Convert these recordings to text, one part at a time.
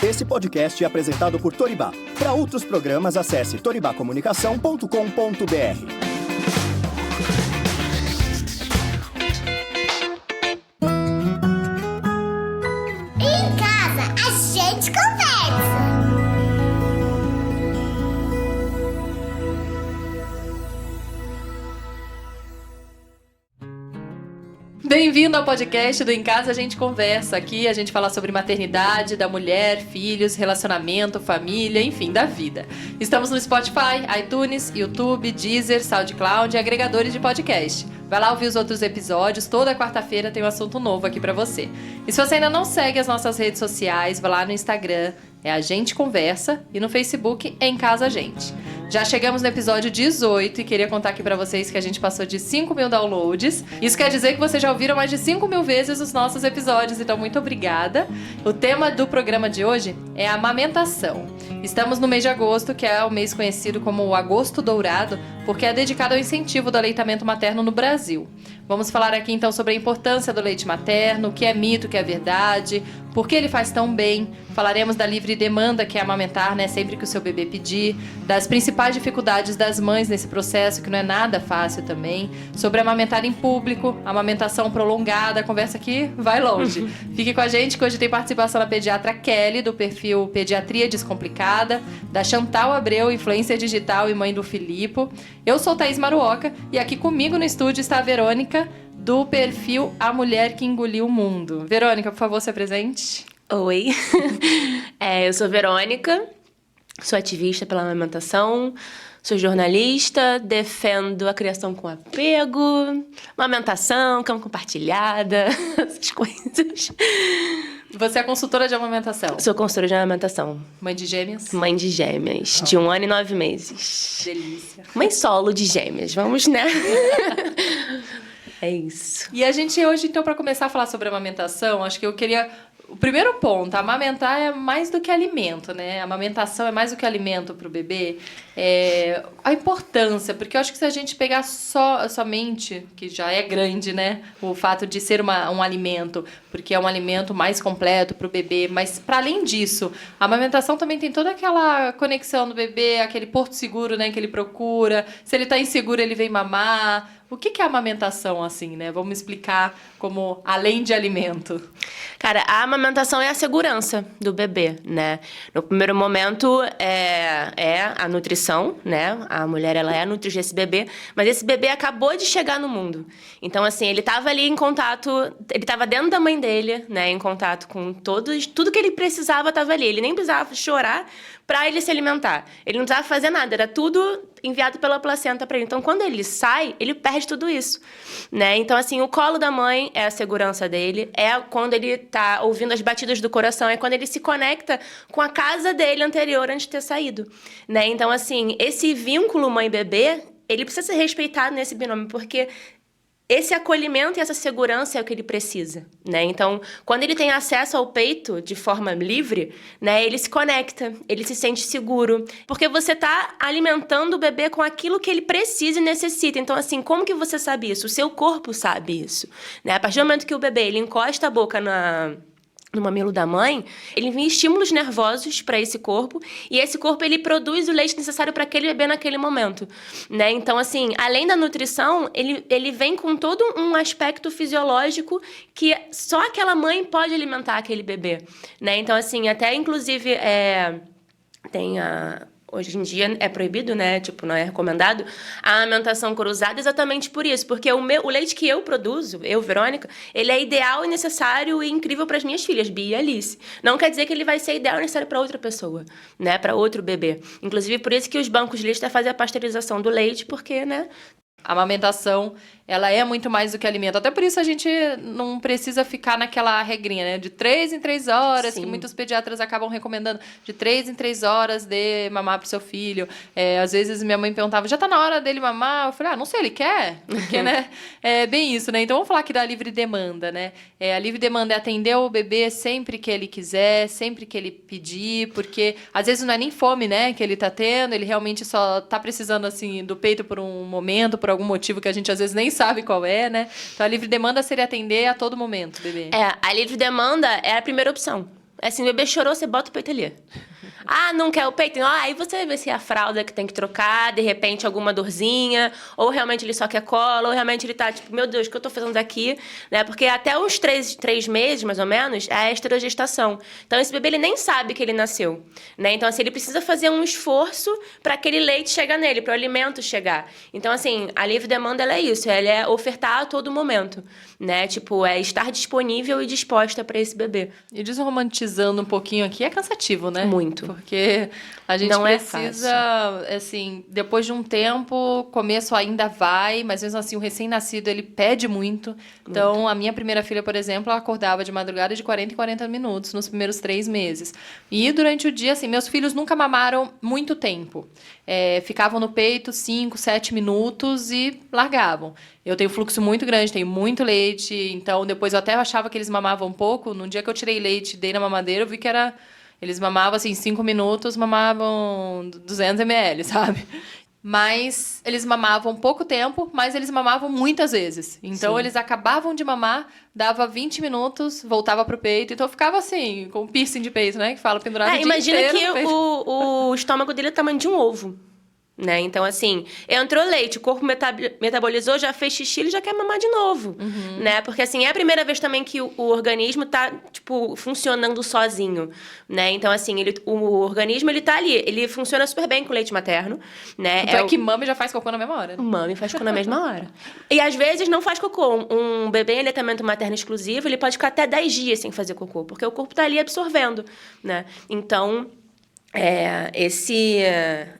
Esse podcast é apresentado por Toribá. Para outros programas, acesse toribacomunicação.com.br. Bem-vindo ao podcast do Em Casa a gente Conversa. Aqui a gente fala sobre maternidade, da mulher, filhos, relacionamento, família, enfim, da vida. Estamos no Spotify, iTunes, YouTube, Deezer, SoundCloud e agregadores de podcast. Vai lá ouvir os outros episódios, toda quarta-feira tem um assunto novo aqui pra você. E se você ainda não segue as nossas redes sociais, vai lá no Instagram, é A Gente Conversa, e no Facebook é Em Casa a Gente. Já chegamos no episódio 18 e queria contar aqui pra vocês que a gente passou de 5 mil downloads. Isso quer dizer que vocês já ouviram mais de 5 mil vezes os nossos episódios, então muito obrigada. O tema do programa de hoje é a amamentação. Estamos no mês de agosto, que é o mês conhecido como o Agosto Dourado, porque é dedicado ao incentivo do aleitamento materno no Brasil. Vamos falar aqui então sobre a importância do leite materno, o que é mito, o que é verdade, por que ele faz tão bem. Falaremos da livre demanda, que é amamentar, né, sempre que o seu bebê pedir, das principais dificuldades das mães nesse processo, que não é nada fácil também, sobre amamentar em público, amamentação prolongada, a conversa aqui vai longe. Fique com a gente, que hoje tem participação da pediatra Kelly, do perfil Pediatria Descomplicada, da Chantal Abreu, influencer digital e mãe do Filipe. Eu sou Thaís Maruoka e aqui comigo no estúdio está a Verônica, do perfil A Mulher que Engoliu o Mundo. Verônica, por favor, se apresente. Oi, eu sou Verônica, sou ativista pela amamentação, sou jornalista, defendo a criação com apego, amamentação, cama compartilhada, essas coisas. Você é consultora de amamentação? Sou consultora de amamentação. Mãe de gêmeas? Mãe de gêmeas, de 1 ano e 9 meses. Delícia. Mãe solo de gêmeas, vamos, né? É isso. E a gente hoje, então, para começar a falar sobre amamentação, acho que eu queria... O primeiro ponto, amamentar é mais do que alimento, né? A amamentação é mais do que alimento para o bebê. A importância, porque eu acho que se a gente pegar somente, que já é grande, né? O fato de ser um alimento, porque é um alimento mais completo para o bebê. Mas, para além disso, a amamentação também tem toda aquela conexão do bebê, aquele porto seguro, né? Que ele procura. Se ele está inseguro, ele vem mamar. O que é a amamentação, assim, né? Vamos explicar como além de alimento. Cara, a amamentação é a segurança do bebê, né? No primeiro momento é a nutrição, né? A mulher, ela é a nutrir esse bebê, mas esse bebê acabou de chegar no mundo. Então, assim, ele estava ali em contato, ele estava dentro da mãe dele, né? Em contato com tudo que ele precisava estava ali. Ele nem precisava chorar para ele se alimentar. Ele não precisava fazer nada, era tudo enviado pela placenta para ele. Então, quando ele sai, ele perde tudo isso, né? Então, assim, o colo da mãe é a segurança dele, é quando ele tá ouvindo as batidas do coração, é quando ele se conecta com a casa dele anterior antes de ter saído, né? Então, assim, esse vínculo mãe-bebê, ele precisa ser respeitado nesse binômio, porque esse acolhimento e essa segurança é o que ele precisa, né? Então, quando ele tem acesso ao peito de forma livre, né, ele se conecta, ele se sente seguro, porque você tá alimentando o bebê com aquilo que ele precisa e necessita. Então, assim, como que você sabe isso? O seu corpo sabe isso, né? A partir do momento que o bebê, ele encosta a boca no mamilo da mãe, ele envia estímulos nervosos para esse corpo, e esse corpo, ele produz o leite necessário para aquele bebê naquele momento, né? Então, assim, além da nutrição, ele vem com todo um aspecto fisiológico que só aquela mãe pode alimentar aquele bebê, né? Então, assim, até inclusive hoje em dia é proibido, né? Tipo, não é recomendado a amamentação cruzada exatamente por isso. Porque o leite que eu produzo, Verônica, ele é ideal e necessário e incrível para as minhas filhas, Bia e Alice. Não quer dizer que ele vai ser ideal e necessário para outra pessoa, né? Para outro bebê. Inclusive, por isso que os bancos de leite fazem a pasteurização do leite, porque, né? A amamentação, ela é muito mais do que alimento. Até por isso a gente não precisa ficar naquela regrinha, né? De 3 em 3 horas, Sim. Que muitos pediatras acabam recomendando. De 3 em 3 horas de mamar pro seu filho. Às vezes minha mãe perguntava, já tá na hora dele mamar? Eu falei, não sei, ele quer? Porque, né? É bem isso, né? Então vamos falar aqui da livre demanda, né? A livre demanda é atender o bebê sempre que ele quiser, sempre que ele pedir, porque às vezes não é nem fome, né? Que ele tá tendo, ele realmente só tá precisando, assim, do peito por um momento, por algum motivo que a gente às vezes nem sabe qual é, né? Então a livre demanda seria atender a todo momento, bebê. A livre demanda é a primeira opção, Assim, o bebê chorou, você bota o peito ali. Ah, não quer o peito? Aí você vai ver se é a fralda que tem que trocar, de repente alguma dorzinha, ou realmente ele só quer cola, ou realmente ele tá tipo, meu Deus, o que eu tô fazendo aqui? Né? Porque até uns 3 meses, mais ou menos, é a esterogestação. Então, esse bebê, ele nem sabe que ele nasceu. Né? Então, assim, ele precisa fazer um esforço para aquele leite chegar nele, para o alimento chegar. Então, assim, a livre demanda, ela é isso, ela é ofertar a todo momento. Né? Tipo, é estar disponível e disposta para esse bebê. E desromantizando um pouquinho aqui, é cansativo, né? Muito. Porque a gente Não é precisa, assim, depois de um tempo, o começo ainda vai, mas mesmo assim o recém-nascido, ele pede muito. Então, a minha primeira filha, por exemplo, ela acordava de madrugada de 40 em 40 minutos nos primeiros 3 meses. E durante o dia, assim, meus filhos nunca mamaram muito tempo. Ficavam no peito 5, 7 minutos e largavam. Eu tenho fluxo muito grande, tenho muito leite, então depois eu até achava que eles mamavam um pouco. No dia que eu tirei leite e dei na mamadeira, eu vi que era... Eles mamavam, assim, 5 minutos, mamavam 200 ml, sabe? Mas eles mamavam pouco tempo, mas eles mamavam muitas vezes. Então, Sim. eles acabavam de mamar, dava 20 minutos, voltava pro peito. Então, eu ficava assim, com piercing de peito, né? Que fala pendurado o dia Imagina inteiro que no peito. o estômago dele é o tamanho de um ovo. Né? Então, assim, entrou leite, o corpo metabolizou, já fez xixi, ele já quer mamar de novo, né? Porque, assim, é a primeira vez também que o organismo tá, tipo, funcionando sozinho, né? Então, assim, o organismo, ele tá ali, ele funciona super bem com leite materno, né? Então, que mama já faz cocô na mesma hora. O mame faz cocô na mesma hora. E, às vezes, não faz cocô. Um bebê em aleitamento materno exclusivo, ele pode ficar até 10 dias sem fazer cocô, porque o corpo tá ali absorvendo, né? Então...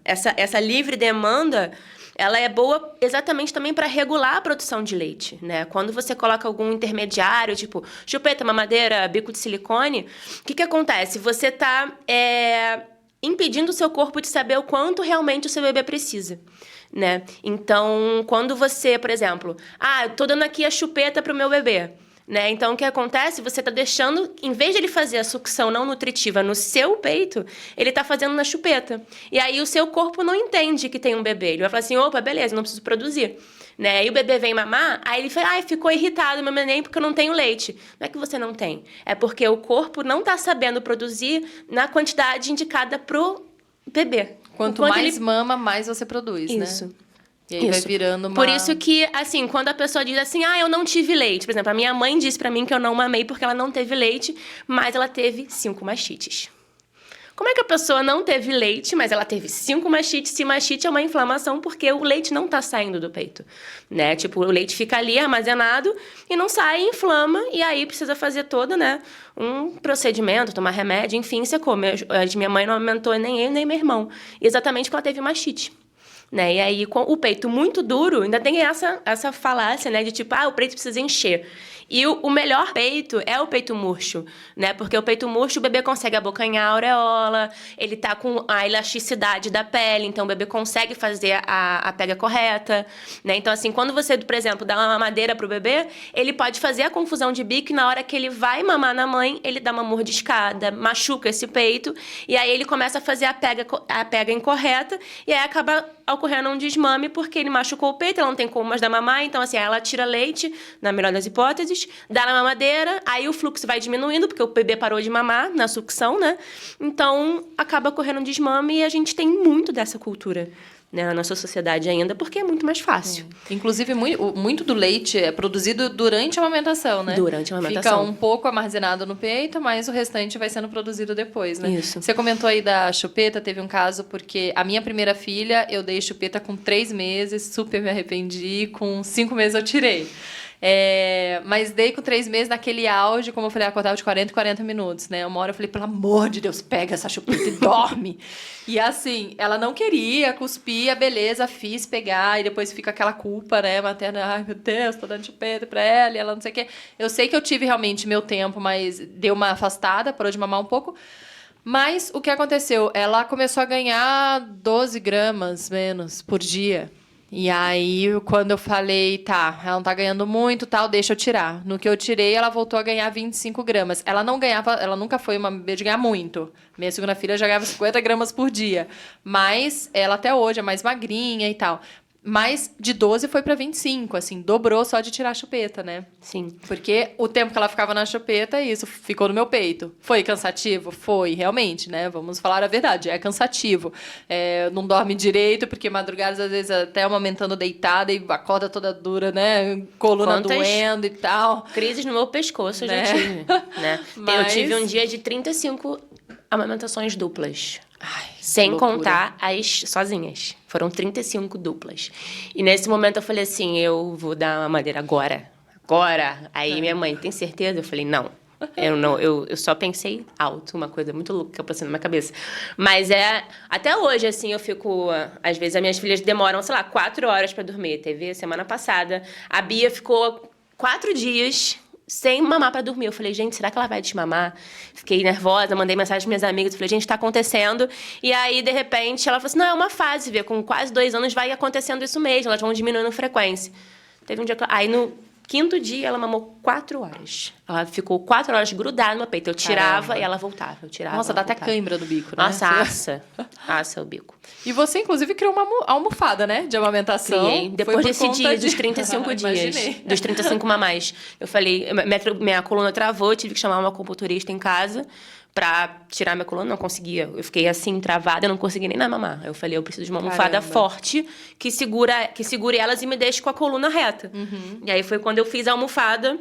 essa livre demanda, ela é boa exatamente também para regular a produção de leite, né? Quando você coloca algum intermediário, tipo chupeta, mamadeira, bico de silicone, o que acontece? Você está impedindo o seu corpo de saber o quanto realmente o seu bebê precisa, né? Então, quando você, por exemplo, eu tô dando aqui a chupeta pro meu bebê. Né? Então, o que acontece? Você está deixando, em vez de ele fazer a sucção não nutritiva no seu peito, ele está fazendo na chupeta. E aí o seu corpo não entende que tem um bebê. Ele vai falar assim, opa, beleza, não preciso produzir. Né? Aí o bebê vem mamar, aí ele fala, ficou irritado, meu neném, porque eu não tenho leite. Não é que você não tem, é porque o corpo não está sabendo produzir na quantidade indicada pro bebê. Quanto mais mama, mais você produz, né? Isso. E aí vai virando uma... Por isso que, assim, quando a pessoa diz assim, eu não tive leite. Por exemplo, a minha mãe disse pra mim que eu não mamei porque ela não teve leite, mas ela teve 5 mastites. Como é que a pessoa não teve leite, mas ela teve 5 mastites? Se mastite é uma inflamação porque o leite não tá saindo do peito, né? Tipo, o leite fica ali armazenado e não sai, inflama, e aí precisa fazer todo, né, um procedimento, tomar remédio, enfim, secou. Minha mãe não amamentou nem eu, nem meu irmão. Exatamente porque ela teve mastite. Né? E aí, com o peito muito duro, ainda tem essa falácia, né? De tipo, o peito precisa encher. E o melhor peito é o peito murcho, né? Porque o peito murcho, o bebê consegue abocanhar a auréola, ele tá com a elasticidade da pele, então o bebê consegue fazer a pega correta, né? Então, assim, quando você, por exemplo, dá uma mamadeira pro bebê, ele pode fazer a confusão de bico e na hora que ele vai mamar na mãe, ele dá uma mordiscada, machuca esse peito, e aí ele começa a fazer a pega incorreta, e aí acaba ocorrendo um desmame porque ele machucou o peito, ela não tem como mais dar mamar, então, assim, ela tira leite, na melhor das hipóteses, dá na mamadeira, aí o fluxo vai diminuindo, porque o bebê parou de mamar na sucção, né? Então, acaba ocorrendo um desmame e a gente tem muito dessa cultura, né, na nossa sociedade ainda, porque é muito mais fácil. Inclusive, muito do leite é produzido durante a amamentação, né? Durante a amamentação. Fica um pouco armazenado no peito, mas o restante vai sendo produzido depois, né? Isso. Você comentou aí da chupeta, teve um caso porque a minha primeira filha, eu dei chupeta com 3 meses, super me arrependi, com 5 meses eu tirei. Mas dei com 3 meses naquele auge, como eu falei, acordava de 40 em 40 minutos, né? Uma hora eu falei, pelo amor de Deus, pega essa chupeta e dorme. E assim, ela não queria, cuspia, beleza, fiz pegar, e depois fica aquela culpa, né, materna, ai meu Deus, tô dando chupeta pra ela, e ela não sei o quê. Eu sei que eu tive realmente meu tempo, mas deu uma afastada, parou de mamar um pouco. Mas o que aconteceu? Ela começou a ganhar 12 gramas menos por dia. E aí, quando eu falei, ela não tá ganhando muito, deixa eu tirar. No que eu tirei, ela voltou a ganhar 25 gramas. Ela não ganhava, ela nunca foi uma bebê de ganhar muito. Minha segunda filha já ganhava 50 gramas por dia. Mas ela até hoje é mais magrinha e tal. Mas de 12 foi pra 25, assim, dobrou só de tirar a chupeta, né? Sim. Porque o tempo que ela ficava na chupeta, isso ficou no meu peito. Foi cansativo? Foi, realmente, né? Vamos falar a verdade, é cansativo. Não dorme direito, porque madrugadas, às vezes, até amamentando deitada e acorda toda dura, né? Coluna Quantas doendo e tal. crises no meu pescoço eu Né? já tive, né? Eu Mas- tive um dia de 35 amamentações duplas. Ai, Sem loucura. contar as sozinhas. Foram 35 duplas. E nesse momento eu falei assim, eu vou dar uma madeira agora. Agora. Aí minha mãe, tem certeza? Eu falei, não. Eu só pensei alto, uma coisa muito louca que eu passei na minha cabeça. Mas até hoje, assim, eu fico... Às vezes as minhas filhas demoram, sei lá, 4 horas pra dormir. Teve semana passada. A Bia ficou 4 dias... sem mamar pra dormir. Eu falei, gente, será que ela vai desmamar? Fiquei nervosa, mandei mensagem pras minhas amigas. Falei, gente, tá acontecendo. E aí, de repente, ela falou assim, não, é uma fase, Vê, com quase 2 anos vai acontecendo isso mesmo. Elas vão diminuindo a frequência. Teve um dia que... Aí, no 5º dia, ela mamou 4 horas. Ela ficou 4 horas grudada no meu peito. Eu tirava Caramba. e ela voltava. Eu tirava, Nossa, ela dá até voltava. cãibra no bico, né? Nossa, assa. Assa o bico. E você, inclusive, criou uma almofada, né? De amamentação. Criei. Foi Depois por desse conta dia, de- dos 35 dias. Imaginei. Dos 35 mamais. Eu falei, minha coluna travou, eu tive que chamar uma acupunturista em casa pra tirar minha coluna. Não conseguia. Eu fiquei assim, travada, eu não conseguia nem mamar. Eu falei, eu preciso de uma almofada Caramba. forte que segure elas e me deixe com a coluna reta. E aí foi quando eu fiz a almofada,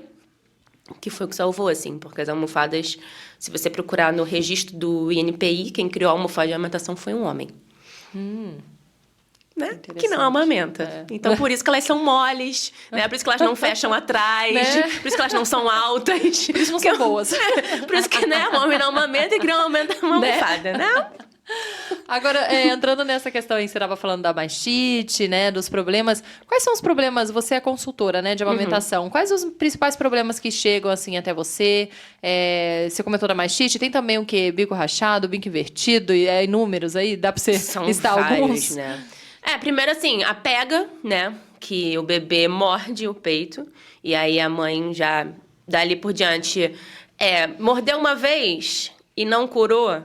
que foi o que salvou, assim. Porque as almofadas, se você procurar no registro do INPI, quem criou a almofada de amamentação foi um homem. Né? Que não Interessante. amamenta. É. Então, por isso que elas são moles, né? Por isso que elas não fecham atrás, Né? por isso que elas não são altas. Por isso não são boas. Por isso que, né, o homem não amamenta e que não amamenta uma Né? almofada, né? Agora, entrando nessa questão aí, você estava falando da mastite, né, dos problemas. Quais são os problemas? Você é consultora, né, de amamentação. Quais os principais problemas que chegam, assim, até você? Você comentou da mastite. Tem também o quê? Bico rachado, bico invertido, e inúmeros aí? Dá para você São listar vários, alguns? né? Primeiro assim, a pega, né? Que o bebê morde o peito. E aí a mãe já, dali por diante, mordeu uma vez e não curou,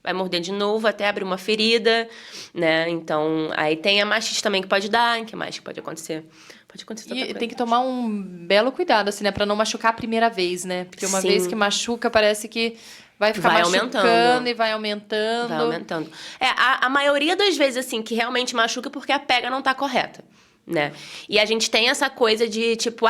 vai morder de novo até abrir uma ferida, né? Então, aí tem a mastite também que pode dar, que mais que pode acontecer? Pode acontecer tanta E coisa. tem que tomar um belo cuidado, assim, né, para não machucar a primeira vez, né? Porque uma Sim. vez que machuca, parece que vai ficar Vai machucando aumentando. e vai aumentando. Vai aumentando. A maioria das vezes, assim, que realmente machuca é porque a pega não tá correta, né? E a gente tem essa coisa de, tipo,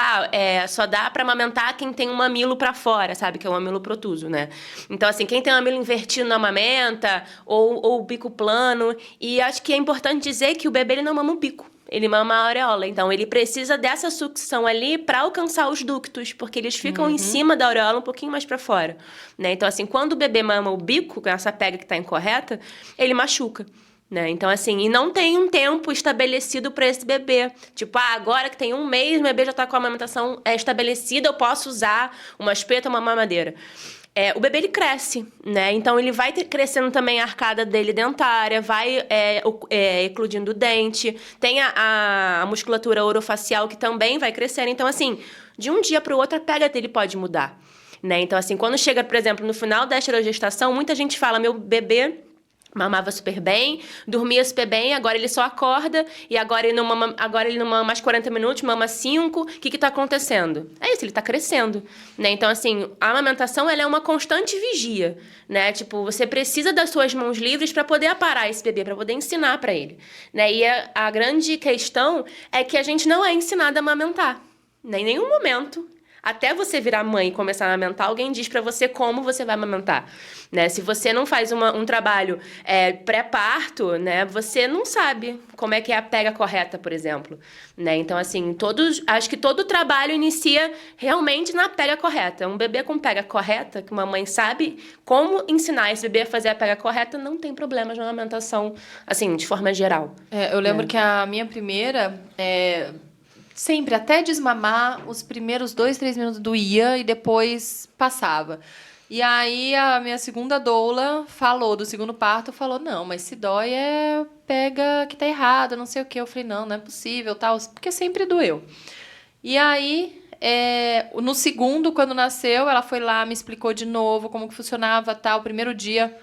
só dá pra amamentar quem tem um mamilo pra fora, sabe? Que é o mamilo protuso, né? Então, assim, quem tem um mamilo invertido não amamenta, ou o bico plano. E acho que é importante dizer que o bebê, ele não mama o bico. Ele mama a auréola. Então, ele precisa dessa sucção ali para alcançar os ductos, porque eles ficam em cima da auréola um pouquinho mais para fora, né? Então, assim, quando o bebê mama o bico, com essa pega que está incorreta, ele machuca, né? Então, assim, e não tem um tempo estabelecido para esse bebê. Tipo, agora que tem 1 mês, o bebê já está com a amamentação estabelecida, eu posso usar uma chupeta ou uma mamadeira. O bebê, ele cresce, né? Então, ele vai crescendo também a arcada dele dentária, vai eclodindo o dente. Tem a musculatura orofacial que também vai crescendo. Então, assim, de um dia para o outro, a pega dele pode mudar, né? Então, assim, quando chega, por exemplo, no final da esterogestação, muita gente fala, meu bebê mamava super bem, dormia super bem, agora ele só acorda e agora ele não mama mais 40 minutos, mama 5. O que tá acontecendo? É isso, ele tá crescendo, né? Então, assim, a amamentação, ela é uma constante vigia, né? Tipo, você precisa das suas mãos livres para poder aparar esse bebê, para poder ensinar para ele, né? E a grande questão é que a gente não é ensinado a amamentar, né? Em nenhum momento. Até você virar mãe e começar a amamentar, alguém diz pra você como você vai amamentar, né? Se você não faz um trabalho pré-parto, né? Você não sabe como é que é a pega correta, por exemplo, né? Então, assim, acho que todo o trabalho inicia realmente na pega correta. Um bebê com pega correta, que uma mãe sabe como ensinar esse bebê a fazer a pega correta, não tem problemas na amamentação, assim, de forma geral. Eu lembro que a minha primeira... Sempre, até desmamar, os primeiros 2, 3 minutos doía e depois passava. E aí, a minha segunda doula do segundo parto, falou, não, mas se dói pega que tá errado, não sei o quê. Eu falei, não é possível, tal, porque sempre doeu. E aí, no segundo, quando nasceu, ela foi lá, me explicou de novo como que funcionava, tal. O primeiro dia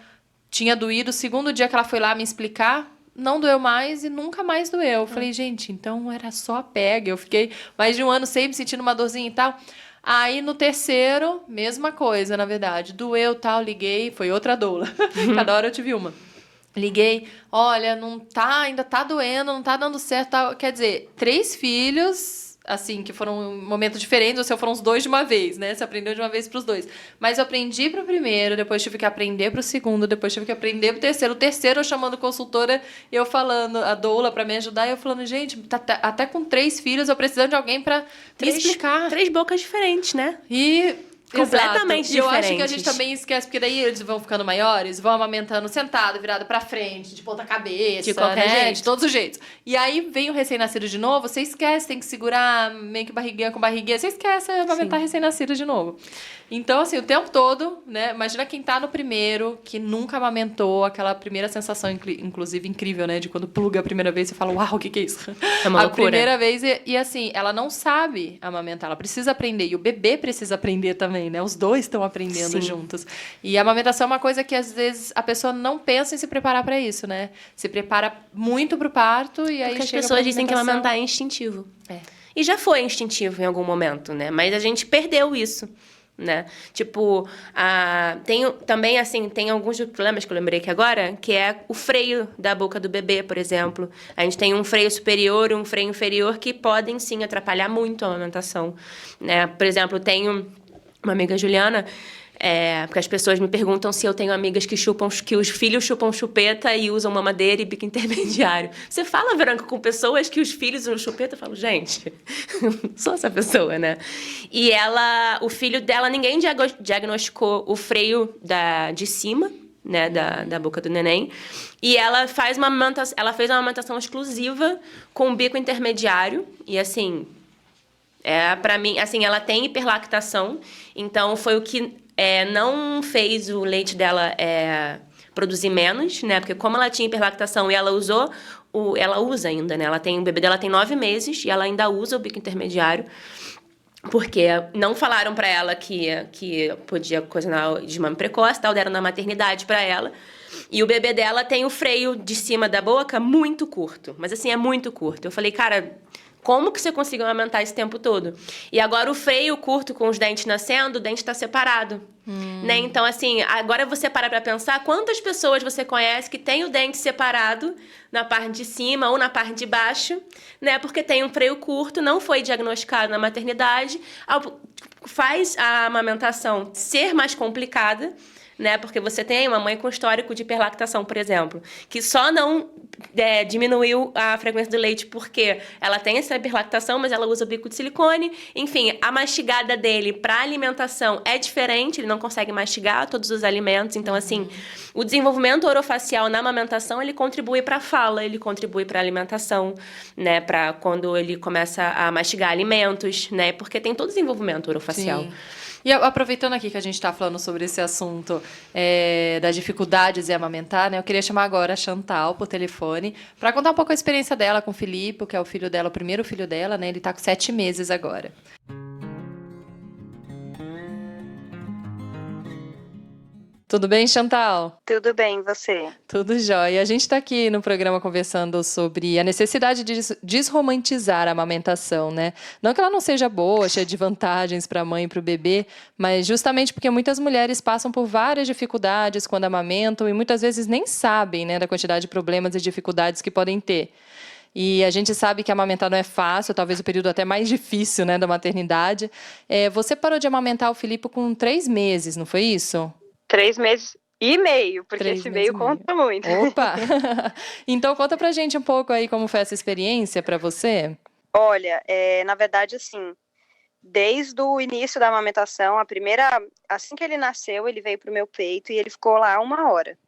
tinha doído, o segundo dia que ela foi lá me explicar, não doeu mais e nunca mais doeu. Eu falei, gente, então era só a pega. Eu fiquei mais de um ano sempre sentindo uma dorzinha e tal. Aí no terceiro, mesma coisa, na verdade. Doeu, tal, liguei, foi outra doula. Cada hora eu tive uma. Liguei, olha, não tá, ainda tá doendo, não tá dando certo, tá. Quer dizer, 3 filhos, assim, que foram momentos diferentes, ou se foram os 2 de uma vez, né? Você aprendeu de uma vez pros 2. Mas eu aprendi pro primeiro, depois tive que aprender pro segundo, depois tive que aprender pro terceiro. O terceiro eu chamando consultora, eu falando, a doula pra me ajudar, e eu falando, gente, até com 3 filhos eu precisando de alguém pra me explicar. 3 bocas diferentes, né? E completamente exato. E eu acho que a diferentes. gente também esquece, porque daí eles vão ficando maiores, vão amamentando sentado, virado pra frente, de ponta cabeça, De qualquer jeito. de todos os jeitos. E aí vem o recém-nascido de novo, você esquece, tem que segurar meio que barriguinha com barriguinha, você esquece de amamentar recém-nascido de novo. Então, assim, o tempo todo, né? Imagina quem tá no primeiro, que nunca amamentou, aquela primeira sensação, inclusive, incrível, né? De quando pluga a primeira vez, você fala, uau, o que é isso? É uma loucura. A primeira vez, e assim, ela não sabe amamentar, ela precisa aprender. E o bebê precisa aprender também, né? Os dois estão aprendendo juntos. E a amamentação é uma coisa que, às vezes, a pessoa não pensa em se preparar para isso, né? Se prepara muito pro parto e aí Porque as chega pessoas pra dizem que amamentar é instintivo. É. E já foi instintivo em algum momento, né? Mas a gente perdeu isso, né? Tipo, também, assim, tem alguns problemas que eu lembrei aqui agora, que é o freio da boca do bebê, por exemplo. A gente tem um freio superior e um freio inferior que podem, sim, atrapalhar muito a amamentação, né? Por exemplo, eu tenho uma amiga, Juliana, porque as pessoas me perguntam se eu tenho amigas que os filhos chupam chupeta e usam mamadeira e bico intermediário. Você fala, Verônica, com pessoas que os filhos usam chupeta? Eu falo, gente, não sou essa pessoa, né? E o filho dela, ninguém diagnosticou o freio de cima, né, da boca do neném. E ela fez uma amamentação exclusiva com o bico intermediário. E, assim, pra mim, assim, ela tem hiperlactação, então foi o que não fez o leite dela produzir menos, né? Porque como ela tinha hiperlactação e ela usa ainda, né? O bebê dela tem 9 meses e ela ainda usa o bico intermediário, porque não falaram pra ela que podia ocasionar desmame precoce, tal, deram na maternidade pra ela. E o bebê dela tem o freio de cima da boca muito curto, mas assim, é muito curto. Eu falei, cara, como que você conseguiu amamentar esse tempo todo? E agora o freio curto com os dentes nascendo, o dente está separado. Né? Então, assim, agora você para pra pensar quantas pessoas você conhece que tem o dente separado na parte de cima ou na parte de baixo, né? Porque tem um freio curto, não foi diagnosticado na maternidade, faz a amamentação ser mais complicada, né? Porque você tem uma mãe com histórico de hiperlactação, por exemplo, que só não diminuiu a frequência do leite porque ela tem essa hiperlactação, mas ela usa o bico de silicone. Enfim, a mastigada dele para alimentação é diferente, ele não consegue mastigar todos os alimentos. Então, assim, o desenvolvimento orofacial na amamentação, ele contribui para a fala, ele contribui para a alimentação, né? Para quando ele começa a mastigar alimentos, né? Porque tem todo o desenvolvimento orofacial. Sim. E aproveitando aqui que a gente está falando sobre esse assunto das dificuldades em amamentar, né? Eu queria chamar agora a Chantal por telefone para contar um pouco a experiência dela com o Filipe, que é o filho dela, o primeiro filho dela, né? Ele está com 7 meses agora. Tudo bem, Chantal? Tudo bem, você? Tudo jóia. A gente está aqui no programa conversando sobre a necessidade de desromantizar a amamentação, né? Não que ela não seja boa, cheia de vantagens para a mãe e para o bebê, mas justamente porque muitas mulheres passam por várias dificuldades quando amamentam e muitas vezes nem sabem, né, da quantidade de problemas e dificuldades que podem ter. E a gente sabe que amamentar não é fácil, talvez o período até mais difícil, né, da maternidade. Você parou de amamentar o Filipe com 3 meses, não foi isso? 3 meses e meio, porque 3 esse meses meio e meio. conta muito. Opa! Então conta pra gente um pouco aí como foi essa experiência pra você. Olha, na verdade, assim, desde o início da amamentação, assim que ele nasceu, ele veio pro meu peito e ele ficou lá 1 hora.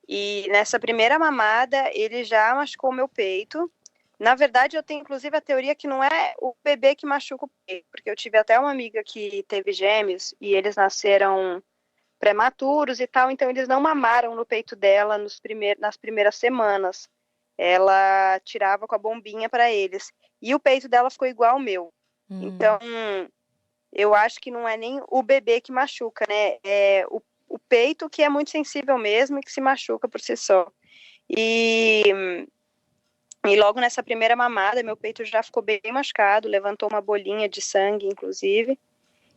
E nessa primeira mamada, ele já machucou o meu peito. Na verdade, eu tenho inclusive a teoria que não é o bebê que machuca o peito, porque eu tive até uma amiga que teve gêmeos e eles nasceram prematuros e tal, então eles não mamaram no peito dela nas primeiras semanas. Ela tirava com a bombinha para eles. E o peito dela ficou igual ao meu. Então, eu acho que não é nem o bebê que machuca, né? É o peito que é muito sensível mesmo e que se machuca por si só. E logo nessa primeira mamada, meu peito já ficou bem machucado, levantou uma bolinha de sangue, inclusive.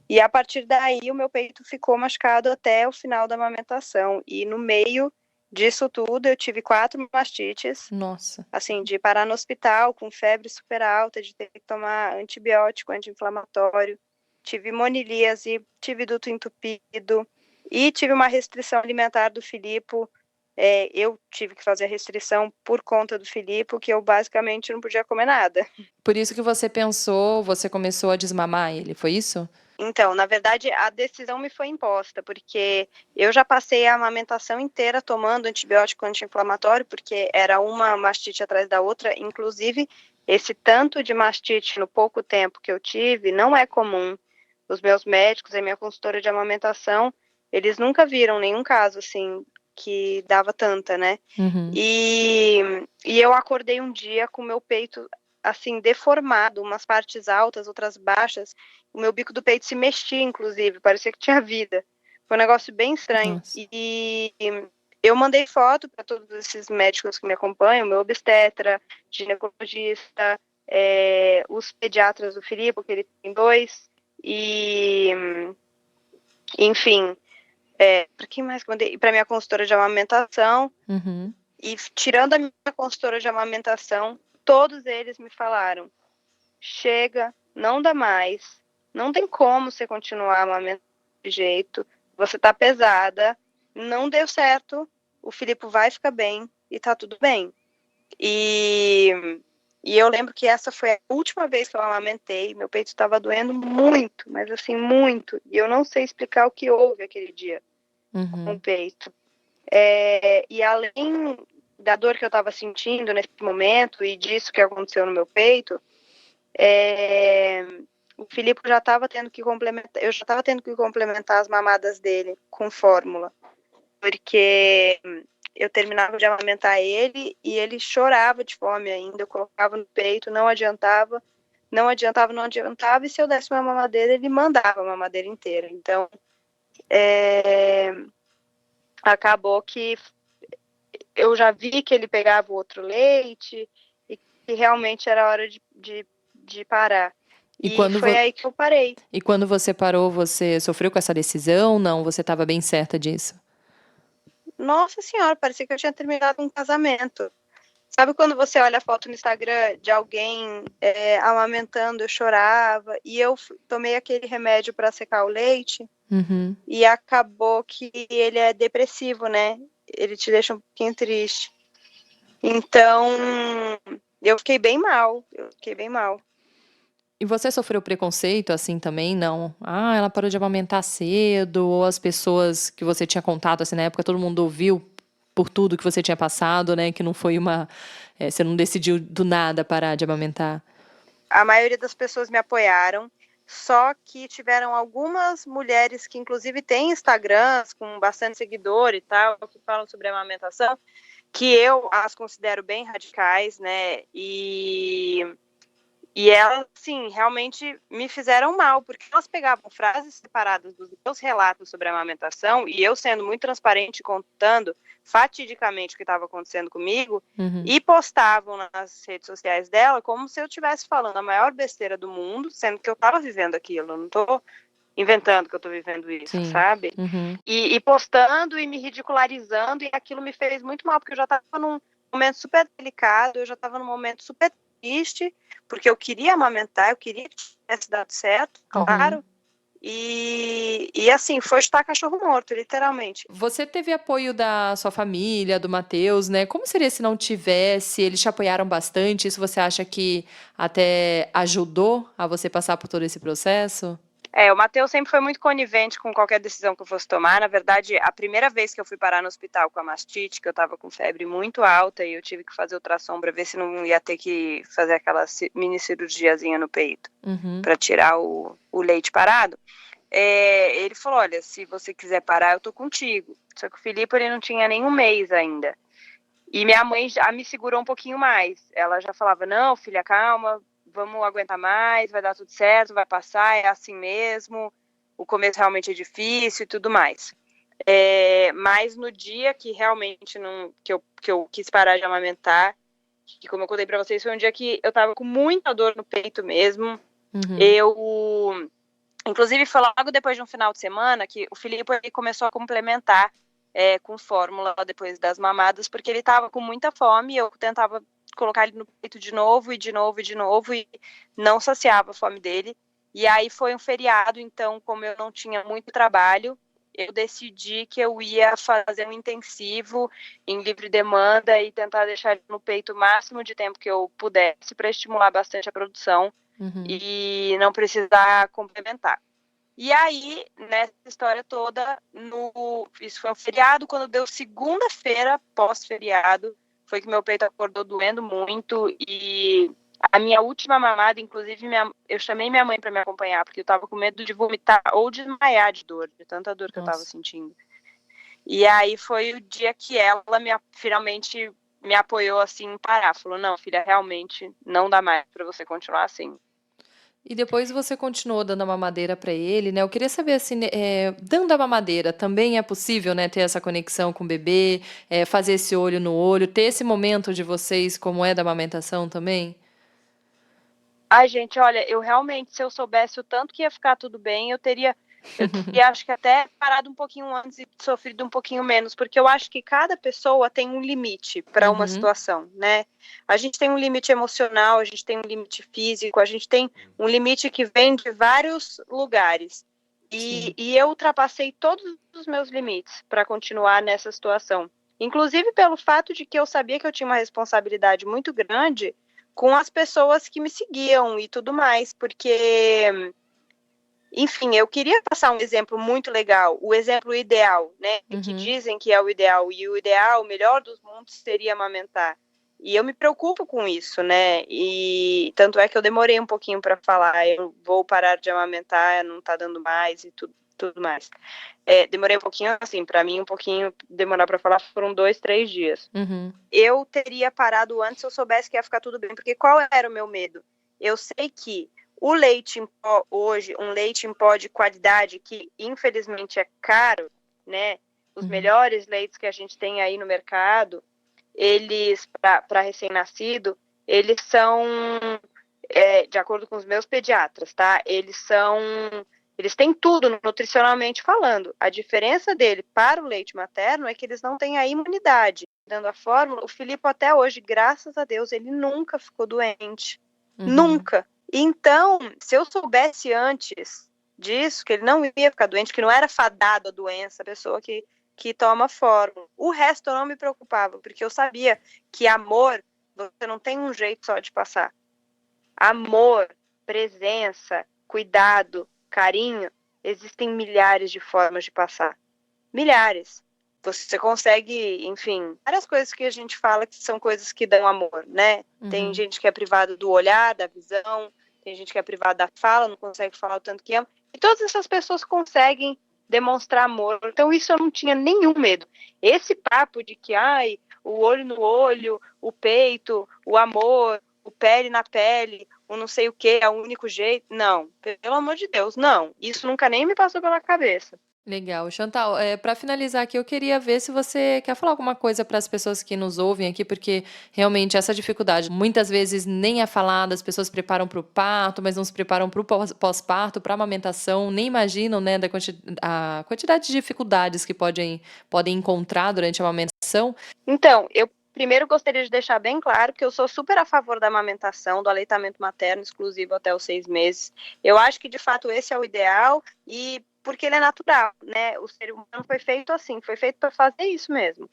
E a partir daí, o meu peito ficou machucado até o final da amamentação. E no meio disso tudo, eu tive 4 mastites. Nossa. Assim, de parar no hospital com febre super alta, de ter que tomar antibiótico, anti-inflamatório. Tive monilíase, tive duto entupido e tive uma restrição alimentar do Filipe. Eu tive que fazer a restrição por conta do Filipe, que eu basicamente não podia comer nada. Por isso que você começou a desmamar ele, foi isso? Então, na verdade, a decisão me foi imposta, porque eu já passei a amamentação inteira tomando antibiótico anti-inflamatório, porque era uma mastite atrás da outra. Inclusive, esse tanto de mastite no pouco tempo que eu tive não é comum. Os meus médicos e minha consultora de amamentação, eles nunca viram nenhum caso assim que dava tanta, né? Uhum. E eu acordei um dia com o meu peito assim deformado, umas partes altas, outras baixas. O meu bico do peito se mexia, inclusive, parecia que tinha vida. Foi um negócio bem estranho. Nossa. E eu mandei foto para todos esses médicos que me acompanham, meu obstetra, ginecologista, os pediatras do Filipe, que ele tem 2, e enfim, para quem mais que eu mandei? Para minha consultora de amamentação. Uhum. E tirando a minha consultora de amamentação, todos eles me falaram: chega, não dá mais, não tem como você continuar amamentando desse jeito, você tá pesada, não deu certo, o Filipe vai ficar bem e tá tudo bem. E eu lembro que essa foi a última vez que eu amamentei, meu peito estava doendo muito, mas assim, muito, e eu não sei explicar o que houve aquele dia com o peito. E além da dor que eu estava sentindo nesse momento e disso que aconteceu no meu peito, o Filipe já estava tendo que complementar, eu já estava tendo que complementar as mamadas dele com fórmula, porque eu terminava de amamentar ele e ele chorava de fome ainda, eu colocava no peito, não adiantava, e se eu desse uma mamadeira, ele mandava a mamadeira inteira. Então, acabou que eu já vi que ele pegava o outro leite e que realmente era hora de parar. E foi aí que eu parei. E quando você parou, você sofreu com essa decisão? Não, você estava bem certa disso? Nossa senhora, parecia que eu tinha terminado um casamento. Sabe quando você olha a foto no Instagram de alguém amamentando, eu chorava, e eu tomei aquele remédio para secar o leite, e acabou que ele é depressivo, né? Ele te deixa um pouquinho triste. Então, eu fiquei bem mal. E você sofreu preconceito assim também, não? Ah, ela parou de amamentar cedo, ou as pessoas que você tinha contato assim na época, todo mundo ouviu por tudo que você tinha passado, né? Que não foi você não decidiu do nada parar de amamentar. A maioria das pessoas me apoiaram, só que tiveram algumas mulheres que inclusive têm Instagrams com bastante seguidor e tal, que falam sobre amamentação, que eu as considero bem radicais, né? E elas, sim, realmente me fizeram mal, porque elas pegavam frases separadas dos meus relatos sobre a amamentação, e eu sendo muito transparente, contando fatidicamente o que estava acontecendo comigo, e postavam nas redes sociais dela como se eu estivesse falando a maior besteira do mundo, sendo que eu estava vivendo aquilo, eu não estou inventando que eu estou vivendo isso, Sim. sabe? E postando e me ridicularizando, e aquilo me fez muito mal, porque eu já estava num momento super delicado, eu já estava num momento super triste, porque eu queria amamentar, eu queria que tivesse dado certo, claro. E assim, foi chutar cachorro morto, literalmente. Você teve apoio da sua família, do Matheus, né? Como seria se não tivesse? Eles te apoiaram bastante? Isso você acha que até ajudou a você passar por todo esse processo? O Matheus sempre foi muito conivente com qualquer decisão que eu fosse tomar. Na verdade, a primeira vez que eu fui parar no hospital com a mastite, que eu tava com febre muito alta e eu tive que fazer ultrassom pra ver se não ia ter que fazer aquela mini cirurgiazinha no peito pra tirar o leite parado. Ele falou: olha, se você quiser parar, eu tô contigo. Só que o Filipe, ele não tinha nem um mês ainda. E minha mãe já me segurou um pouquinho mais. Ela já falava: não, filha, calma, vamos aguentar mais, vai dar tudo certo, vai passar, é assim mesmo, o começo realmente é difícil e tudo mais. Mas no dia que realmente que eu quis parar de amamentar, que como eu contei pra vocês, foi um dia que eu tava com muita dor no peito mesmo. Inclusive, foi logo depois de um final de semana que o Filipe começou a complementar com fórmula depois das mamadas, porque ele tava com muita fome, eu tentava colocar ele no peito de novo, e não saciava a fome dele. E aí foi um feriado, então, como eu não tinha muito trabalho, eu decidi que eu ia fazer um intensivo em livre demanda e tentar deixar ele no peito o máximo de tempo que eu pudesse para estimular bastante a produção e não precisar complementar. E aí, nessa história toda, isso foi um feriado, quando deu segunda-feira, pós-feriado, foi que meu peito acordou doendo muito e a minha última mamada, inclusive, eu chamei minha mãe para me acompanhar, porque eu tava com medo de vomitar ou desmaiar de dor, de tanta dor que eu tava sentindo. E aí foi o dia que ela finalmente me apoiou assim em parar. Falou, não, filha, realmente não dá mais para você continuar assim. E depois você continuou dando a mamadeira para ele, né? Eu queria saber, assim, dando a mamadeira, também é possível, né, ter essa conexão com o bebê, fazer esse olho no olho, ter esse momento de vocês, como é da amamentação também? Ai, gente, olha, eu realmente, se eu soubesse o tanto que ia ficar tudo bem, eu teria acho que até parado um pouquinho antes e sofrido um pouquinho menos, porque eu acho que cada pessoa tem um limite para uma situação, né? A gente tem um limite emocional, a gente tem um limite físico, a gente tem um limite que vem de vários lugares. E eu ultrapassei todos os meus limites para continuar nessa situação. Inclusive pelo fato de que eu sabia que eu tinha uma responsabilidade muito grande com as pessoas que me seguiam e tudo mais, porque, enfim, eu queria passar um exemplo muito legal, o exemplo ideal, né, que dizem que é o ideal, e o ideal, o melhor dos mundos seria amamentar. E eu me preocupo com isso, né, e tanto é que eu demorei um pouquinho para falar, eu vou parar de amamentar, não tá dando mais e tudo mais. Demorei um pouquinho, assim, para mim um pouquinho, demorar para falar foram 2, 3 dias. Eu teria parado antes se eu soubesse que ia ficar tudo bem, porque qual era o meu medo? Eu sei que o leite em pó hoje, um leite em pó de qualidade, que infelizmente é caro, né? Os melhores leites que a gente tem aí no mercado, eles, para recém-nascido, eles são, de acordo com os meus pediatras, tá? Eles têm tudo nutricionalmente falando. A diferença dele para o leite materno é que eles não têm a imunidade. Dando a fórmula, o Filipe até hoje, graças a Deus, ele nunca ficou doente. Nunca. Então, se eu soubesse antes disso, que ele não ia ficar doente, que não era fadado a doença, a pessoa que toma fórmula. O resto eu não me preocupava, porque eu sabia que amor, você não tem um jeito só de passar. Amor, presença, cuidado, carinho, existem milhares de formas de passar. Milhares. Você consegue, enfim, várias coisas que a gente fala que são coisas que dão amor, né? Tem gente que é privada do olhar, da visão, tem gente que é privada da fala, não consegue falar o tanto que ama. E todas essas pessoas conseguem demonstrar amor. Então isso eu não tinha nenhum medo. Esse papo de que, o olho no olho, o peito, o amor, o pele na pele, o não sei o que, é o único jeito. Não, pelo amor de Deus, não. Isso nunca nem me passou pela cabeça. Legal. Chantal, para finalizar aqui, eu queria ver se você quer falar alguma coisa para as pessoas que nos ouvem aqui, porque realmente essa dificuldade muitas vezes nem é falada, as pessoas preparam para o parto, mas não se preparam para o pós-parto, para a amamentação, nem imaginam, né, a quantidade de dificuldades que podem encontrar durante a amamentação. Então, eu primeiro gostaria de deixar bem claro que eu sou super a favor da amamentação, do aleitamento materno exclusivo até os 6 meses. Eu acho que, de fato, esse é o ideal e porque ele é natural, né? O ser humano foi feito assim, foi feito para fazer isso mesmo.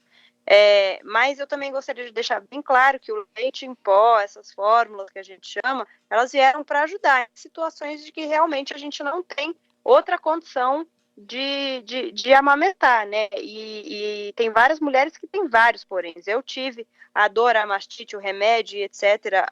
Mas eu também gostaria de deixar bem claro que o leite em pó, essas fórmulas que a gente chama, elas vieram para ajudar em situações de que realmente a gente não tem outra condição de amamentar, né? E tem várias mulheres que têm vários poréns. Eu tive a dor, a mastite, o remédio, etc.,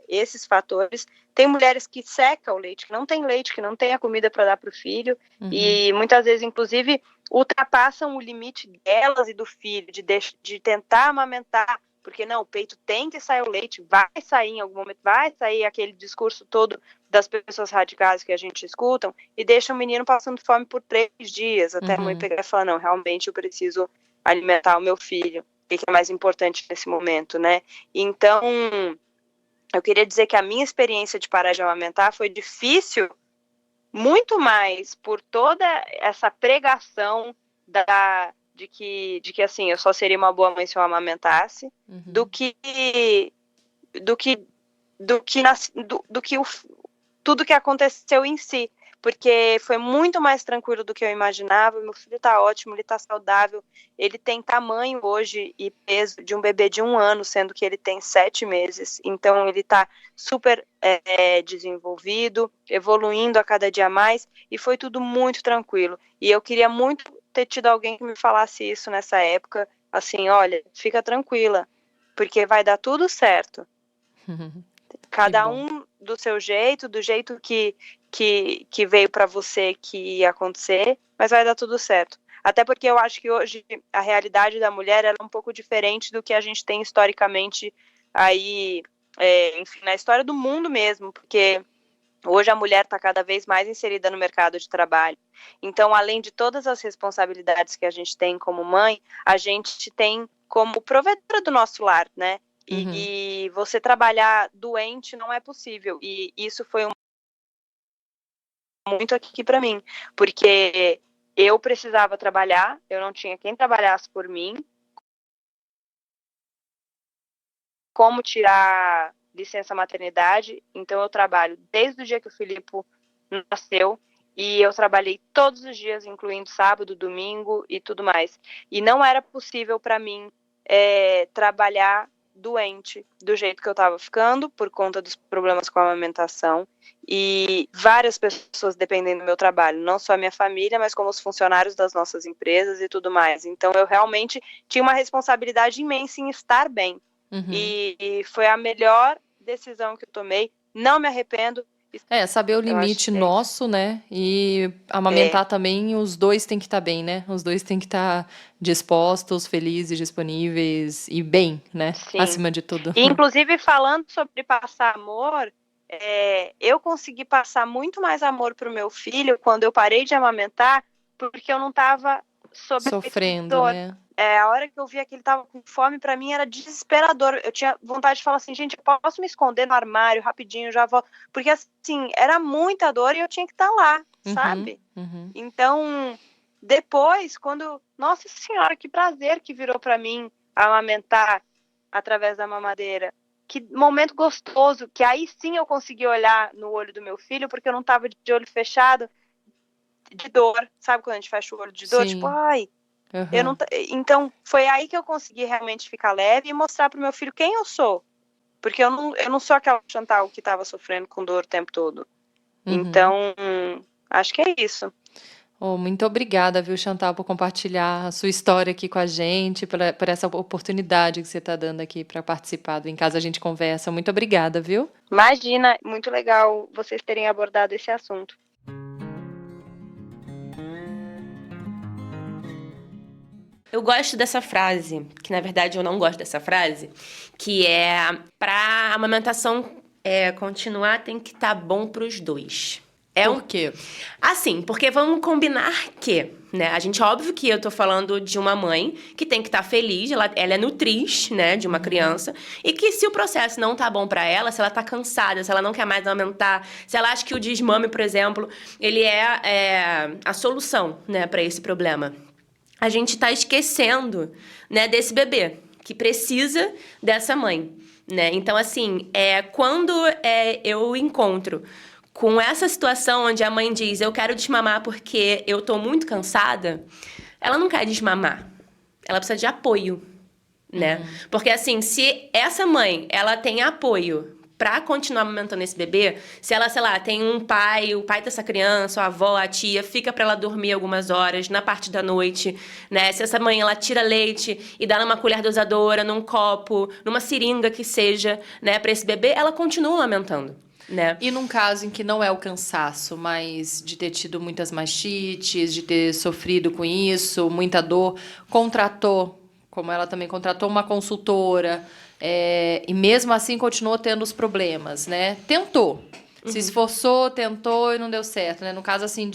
esses fatores. Tem mulheres que secam o leite, que não tem leite, que não tem a comida para dar para o filho, e muitas vezes, inclusive, ultrapassam o limite delas e do filho, de tentar amamentar porque não, o peito tem que sair o leite, vai sair em algum momento, vai sair aquele discurso todo das pessoas radicais que a gente escuta, e deixa o menino passando fome por 3 dias, até a mãe pegar e falar, não, realmente eu preciso alimentar o meu filho, o que é mais importante nesse momento, né? Então, eu queria dizer que a minha experiência de parar de amamentar foi difícil, muito mais por toda essa pregação de que assim, eu só seria uma boa mãe se eu amamentasse, do que tudo que aconteceu em si, porque foi muito mais tranquilo do que eu imaginava. Meu filho tá ótimo, ele tá saudável, ele tem tamanho hoje e peso de um bebê de 1 ano, sendo que ele tem 7 meses, então ele tá super desenvolvido, evoluindo a cada dia mais, e foi tudo muito tranquilo, e eu queria muito ter tido alguém que me falasse isso nessa época, assim, olha, fica tranquila, porque vai dar tudo certo. Cada um do seu jeito, do jeito que veio para você que ia acontecer, mas vai dar tudo certo. Até porque eu acho que hoje a realidade da mulher é um pouco diferente do que a gente tem historicamente aí, enfim, na história do mundo mesmo, porque hoje a mulher está cada vez mais inserida no mercado de trabalho. Então, além de todas as responsabilidades que a gente tem como mãe, a gente tem como provedora do nosso lar, né? E você trabalhar doente não é possível. E isso foi muito aqui para mim, porque eu precisava trabalhar, eu não tinha quem trabalhasse por mim. Como tirar licença maternidade, então eu trabalho desde o dia que o Filipe nasceu, e eu trabalhei todos os dias, incluindo sábado, domingo e tudo mais. E não era possível para mim trabalhar doente do jeito que eu estava ficando, por conta dos problemas com a amamentação, e várias pessoas dependendo do meu trabalho, não só a minha família, mas como os funcionários das nossas empresas e tudo mais. Então eu realmente tinha uma responsabilidade imensa em estar bem. E foi a melhor decisão que eu tomei, não me arrependo. Saber o limite nosso, né? E amamentar também, os dois têm que estar bem, né? Os dois têm que estar dispostos, felizes, disponíveis e bem, né? Sim. Acima de tudo. E, inclusive, falando sobre passar amor, eu consegui passar muito mais amor pro meu filho quando eu parei de amamentar, porque eu não estava sofrendo, né? A hora que eu via que ele tava com fome, pra mim era desesperador. Eu tinha vontade de falar assim, gente, eu posso me esconder no armário rapidinho, já volto. Porque, assim, era muita dor e eu tinha que estar lá, sabe? Então, depois, quando... Nossa Senhora, que prazer que virou pra mim amamentar através da mamadeira. Que momento gostoso, que aí sim eu consegui olhar no olho do meu filho, porque eu não tava de olho fechado de dor. Sabe quando a gente fecha o olho de dor? Sim. Tipo, ai... Então, foi aí que eu consegui realmente ficar leve e mostrar pro meu filho quem eu sou. Porque eu não sou aquela Chantal que estava sofrendo com dor o tempo todo. Então, acho que é isso. Muito obrigada, viu, Chantal, por compartilhar a sua história aqui com a gente, por essa oportunidade que você está dando aqui para participar do Em Casa a Gente Conversa. Muito obrigada, viu? Imagina, muito legal vocês terem abordado esse assunto. Eu gosto dessa frase, que na verdade eu não gosto dessa frase, que é pra amamentação continuar tem que estar bom pros dois. Por quê? Assim, porque vamos combinar que, né? A gente, óbvio que eu tô falando de uma mãe que tem que estar feliz, ela é nutriz, né, de uma criança, e que se o processo não tá bom pra ela, se ela tá cansada, se ela não quer mais amamentar, se ela acha que o desmame, por exemplo, ele é a solução, né, pra esse problema. A gente tá esquecendo, né, desse bebê, que precisa dessa mãe, né? Então, assim, quando eu encontro com essa situação onde a mãe diz, eu quero desmamar porque eu tô muito cansada, ela não quer desmamar. Ela precisa de apoio, né? Porque, assim, se essa mãe, ela tem apoio pra continuar amamentando esse bebê, se ela, sei lá, tem um pai, o pai dessa criança, a avó, a tia, fica pra ela dormir algumas horas na parte da noite, né? Se essa mãe, ela tira leite e dá numa colher dosadora, num copo, numa seringa que seja, né, pra esse bebê, ela continua amamentando. Né? E num caso em que não é o cansaço, mas de ter tido muitas mastites, de ter sofrido com isso, muita dor, contratou como ela também contratou uma consultora, e mesmo assim continuou tendo os problemas, né? Tentou. Se esforçou, tentou e não deu certo, né? No caso, assim,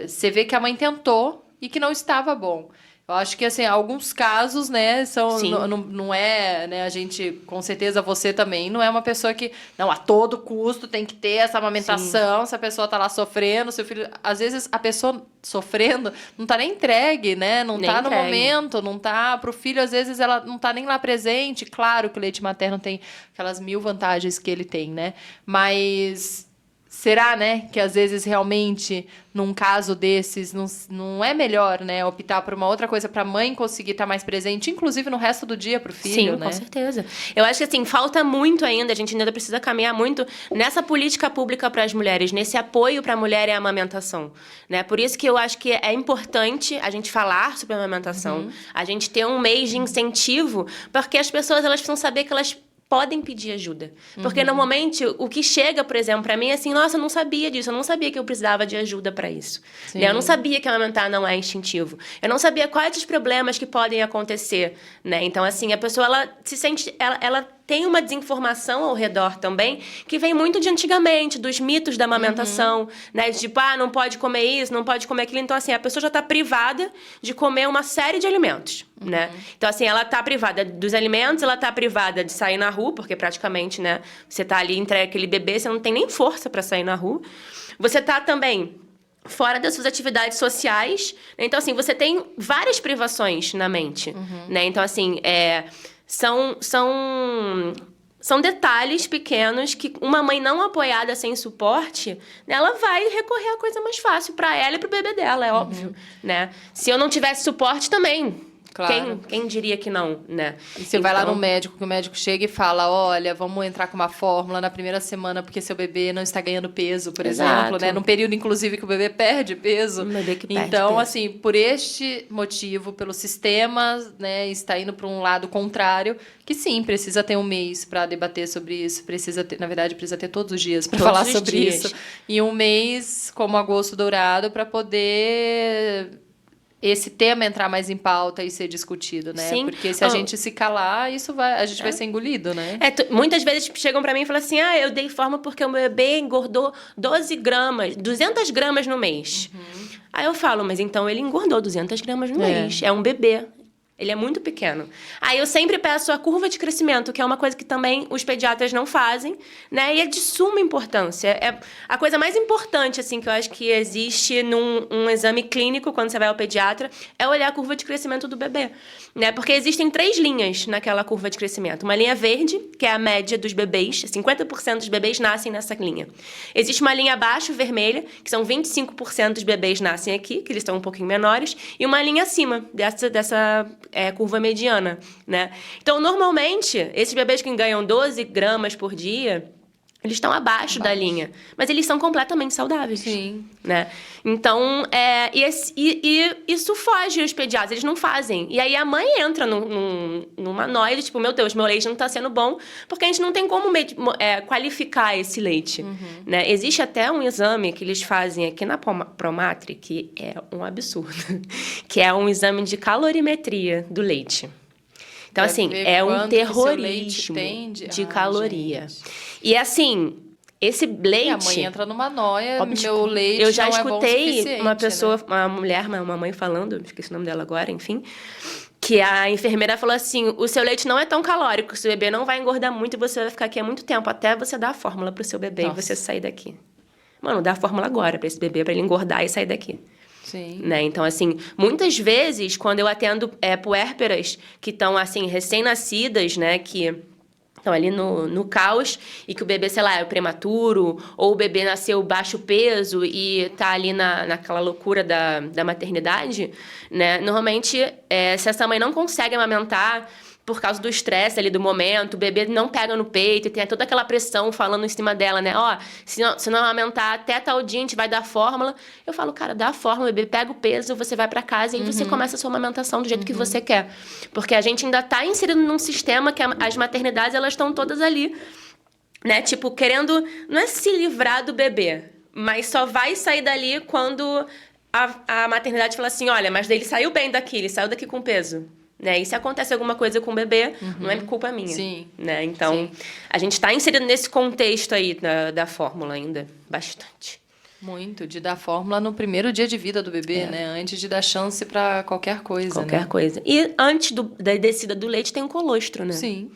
você vê que a mãe tentou e que não estava bom. Eu acho que, assim, alguns casos, né, não é, né, a gente, com certeza você também, não é uma pessoa que, não, a todo custo tem que ter essa amamentação, se a pessoa tá lá sofrendo, seu filho, às vezes a pessoa sofrendo não tá nem entregue, né, não tá no momento, não tá, pro filho, às vezes ela não tá nem lá presente, claro que o leite materno tem aquelas 1000 vantagens que ele tem, né, mas... Será, né, que às vezes realmente, num caso desses, não é melhor, né, optar por uma outra coisa para a mãe conseguir estar mais presente, inclusive no resto do dia para o filho, né? Sim, com certeza. Eu acho que, assim, falta muito ainda, a gente ainda precisa caminhar muito nessa política pública para as mulheres, nesse apoio para a mulher e a amamentação, né? Por isso que eu acho que é importante a gente falar sobre a amamentação, a gente ter um mês de incentivo, porque as pessoas, elas precisam saber que elas podem pedir ajuda. Porque, normalmente, o que chega, por exemplo, pra mim é assim, nossa, eu não sabia disso, eu não sabia que eu precisava de ajuda pra isso. Né? Eu não sabia que amamentar não é instintivo. Eu não sabia quais os problemas que podem acontecer, né? Então, assim, a pessoa, ela se sente... Ela tem uma desinformação ao redor também, que vem muito de antigamente, dos mitos da amamentação, né? De tipo, não pode comer isso, não pode comer aquilo. Então, assim, a pessoa já tá privada de comer uma série de alimentos, né? Então, assim, ela tá privada dos alimentos, ela tá privada de sair na rua, porque praticamente, né? Você tá ali entre aquele bebê, você não tem nem força para sair na rua. Você tá também... fora das suas atividades sociais. Então, assim, você tem várias privações na mente, né? Então, assim, são detalhes pequenos que uma mãe não apoiada, sem suporte, né, ela vai recorrer à coisa mais fácil para ela e pro bebê dela, é óbvio, né? Se eu não tivesse suporte também... Claro. Quem diria que não, né? E você vai lá no médico, que o médico chega e fala, olha, vamos entrar com uma fórmula na primeira semana porque seu bebê não está ganhando peso, por exemplo, né? Num período, inclusive, que o bebê perde peso. Um bebê que perde então, peso. assim, por este motivo, pelo sistema, né, está indo para um lado contrário, que sim, precisa ter um mês para debater sobre isso, precisa ter, na verdade, precisa ter todos os dias para falar sobre isso. E um mês como agosto dourado para poder... esse tema entrar mais em pauta e ser discutido, né? Sim. Porque se a gente se calar, a gente vai ser engolido, né? Muitas vezes chegam pra mim e falam assim, eu dei forma porque o meu bebê engordou 12 gramas, 200 gramas no mês. Aí eu falo, mas então ele engordou 200 gramas no mês. É um bebê. Ele é muito pequeno. Aí eu sempre peço a curva de crescimento, que é uma coisa que também os pediatras não fazem, né? E é de suma importância. É a coisa mais importante, assim, que eu acho que existe num exame clínico, quando você vai ao pediatra, é olhar a curva de crescimento do bebê, né? Porque existem 3 linhas naquela curva de crescimento. Uma linha verde, que é a média dos bebês. 50% dos bebês nascem nessa linha. Existe uma linha abaixo, vermelha, que são 25% dos bebês nascem aqui, que eles estão um pouquinho menores. E uma linha acima dessa curva mediana, né? Então, normalmente, esses bebês que ganham 12 gramas por dia, eles estão abaixo da linha. Mas eles são completamente saudáveis. Sim. Né? Então, isso foge os pediatras, eles não fazem. E aí a mãe entra numa noia, tipo, meu Deus, meu leite não tá sendo bom, porque a gente não tem como qualificar esse leite. Né? Existe até um exame que eles fazem aqui na Promatri, que é um absurdo, que é um exame de calorimetria do leite. Então, assim, é um terrorismo de caloria. Gente. E, assim, esse leite... E a mãe entra numa noia, meu leite eu já não escutei é uma pessoa, né? Uma mulher, uma mãe falando, esqueci o nome dela agora, enfim, que a enfermeira falou assim, o seu leite não é tão calórico, o seu bebê não vai engordar muito e você vai ficar aqui há muito tempo, até você dar a fórmula pro seu bebê e você sair daqui. Mano, dá a fórmula agora pra esse bebê, pra ele engordar e sair daqui. Sim. Né? Então, assim, muitas vezes, quando eu atendo puérperas que estão, assim, recém-nascidas, né, que estão ali no caos e que o bebê, sei lá, é prematuro, ou o bebê nasceu baixo peso e tá ali naquela loucura da maternidade, né? Normalmente, se essa mãe não consegue amamentar por causa do estresse ali do momento, o bebê não pega no peito e tem toda aquela pressão falando em cima dela, né? Se não amamentar até tal dia, a gente vai dar a fórmula. Eu falo, cara, dá a fórmula, o bebê pega o peso, você vai pra casa e você começa a sua amamentação do jeito que você quer. Porque a gente ainda tá inserido num sistema que as maternidades, elas estão todas ali, né? Tipo, querendo, não é se livrar do bebê, mas só vai sair dali quando a maternidade fala assim, olha, mas ele saiu bem daqui, ele saiu daqui com peso. né? E se acontece alguma coisa com o bebê, não é culpa minha. Sim. Né? Então, a gente está inserido nesse contexto aí da fórmula ainda, bastante. Muito, de dar fórmula no primeiro dia de vida do bebê, né? Antes de dar chance para qualquer coisa, Qualquer né? coisa. E antes da descida do leite tem o colostro, né? Sim.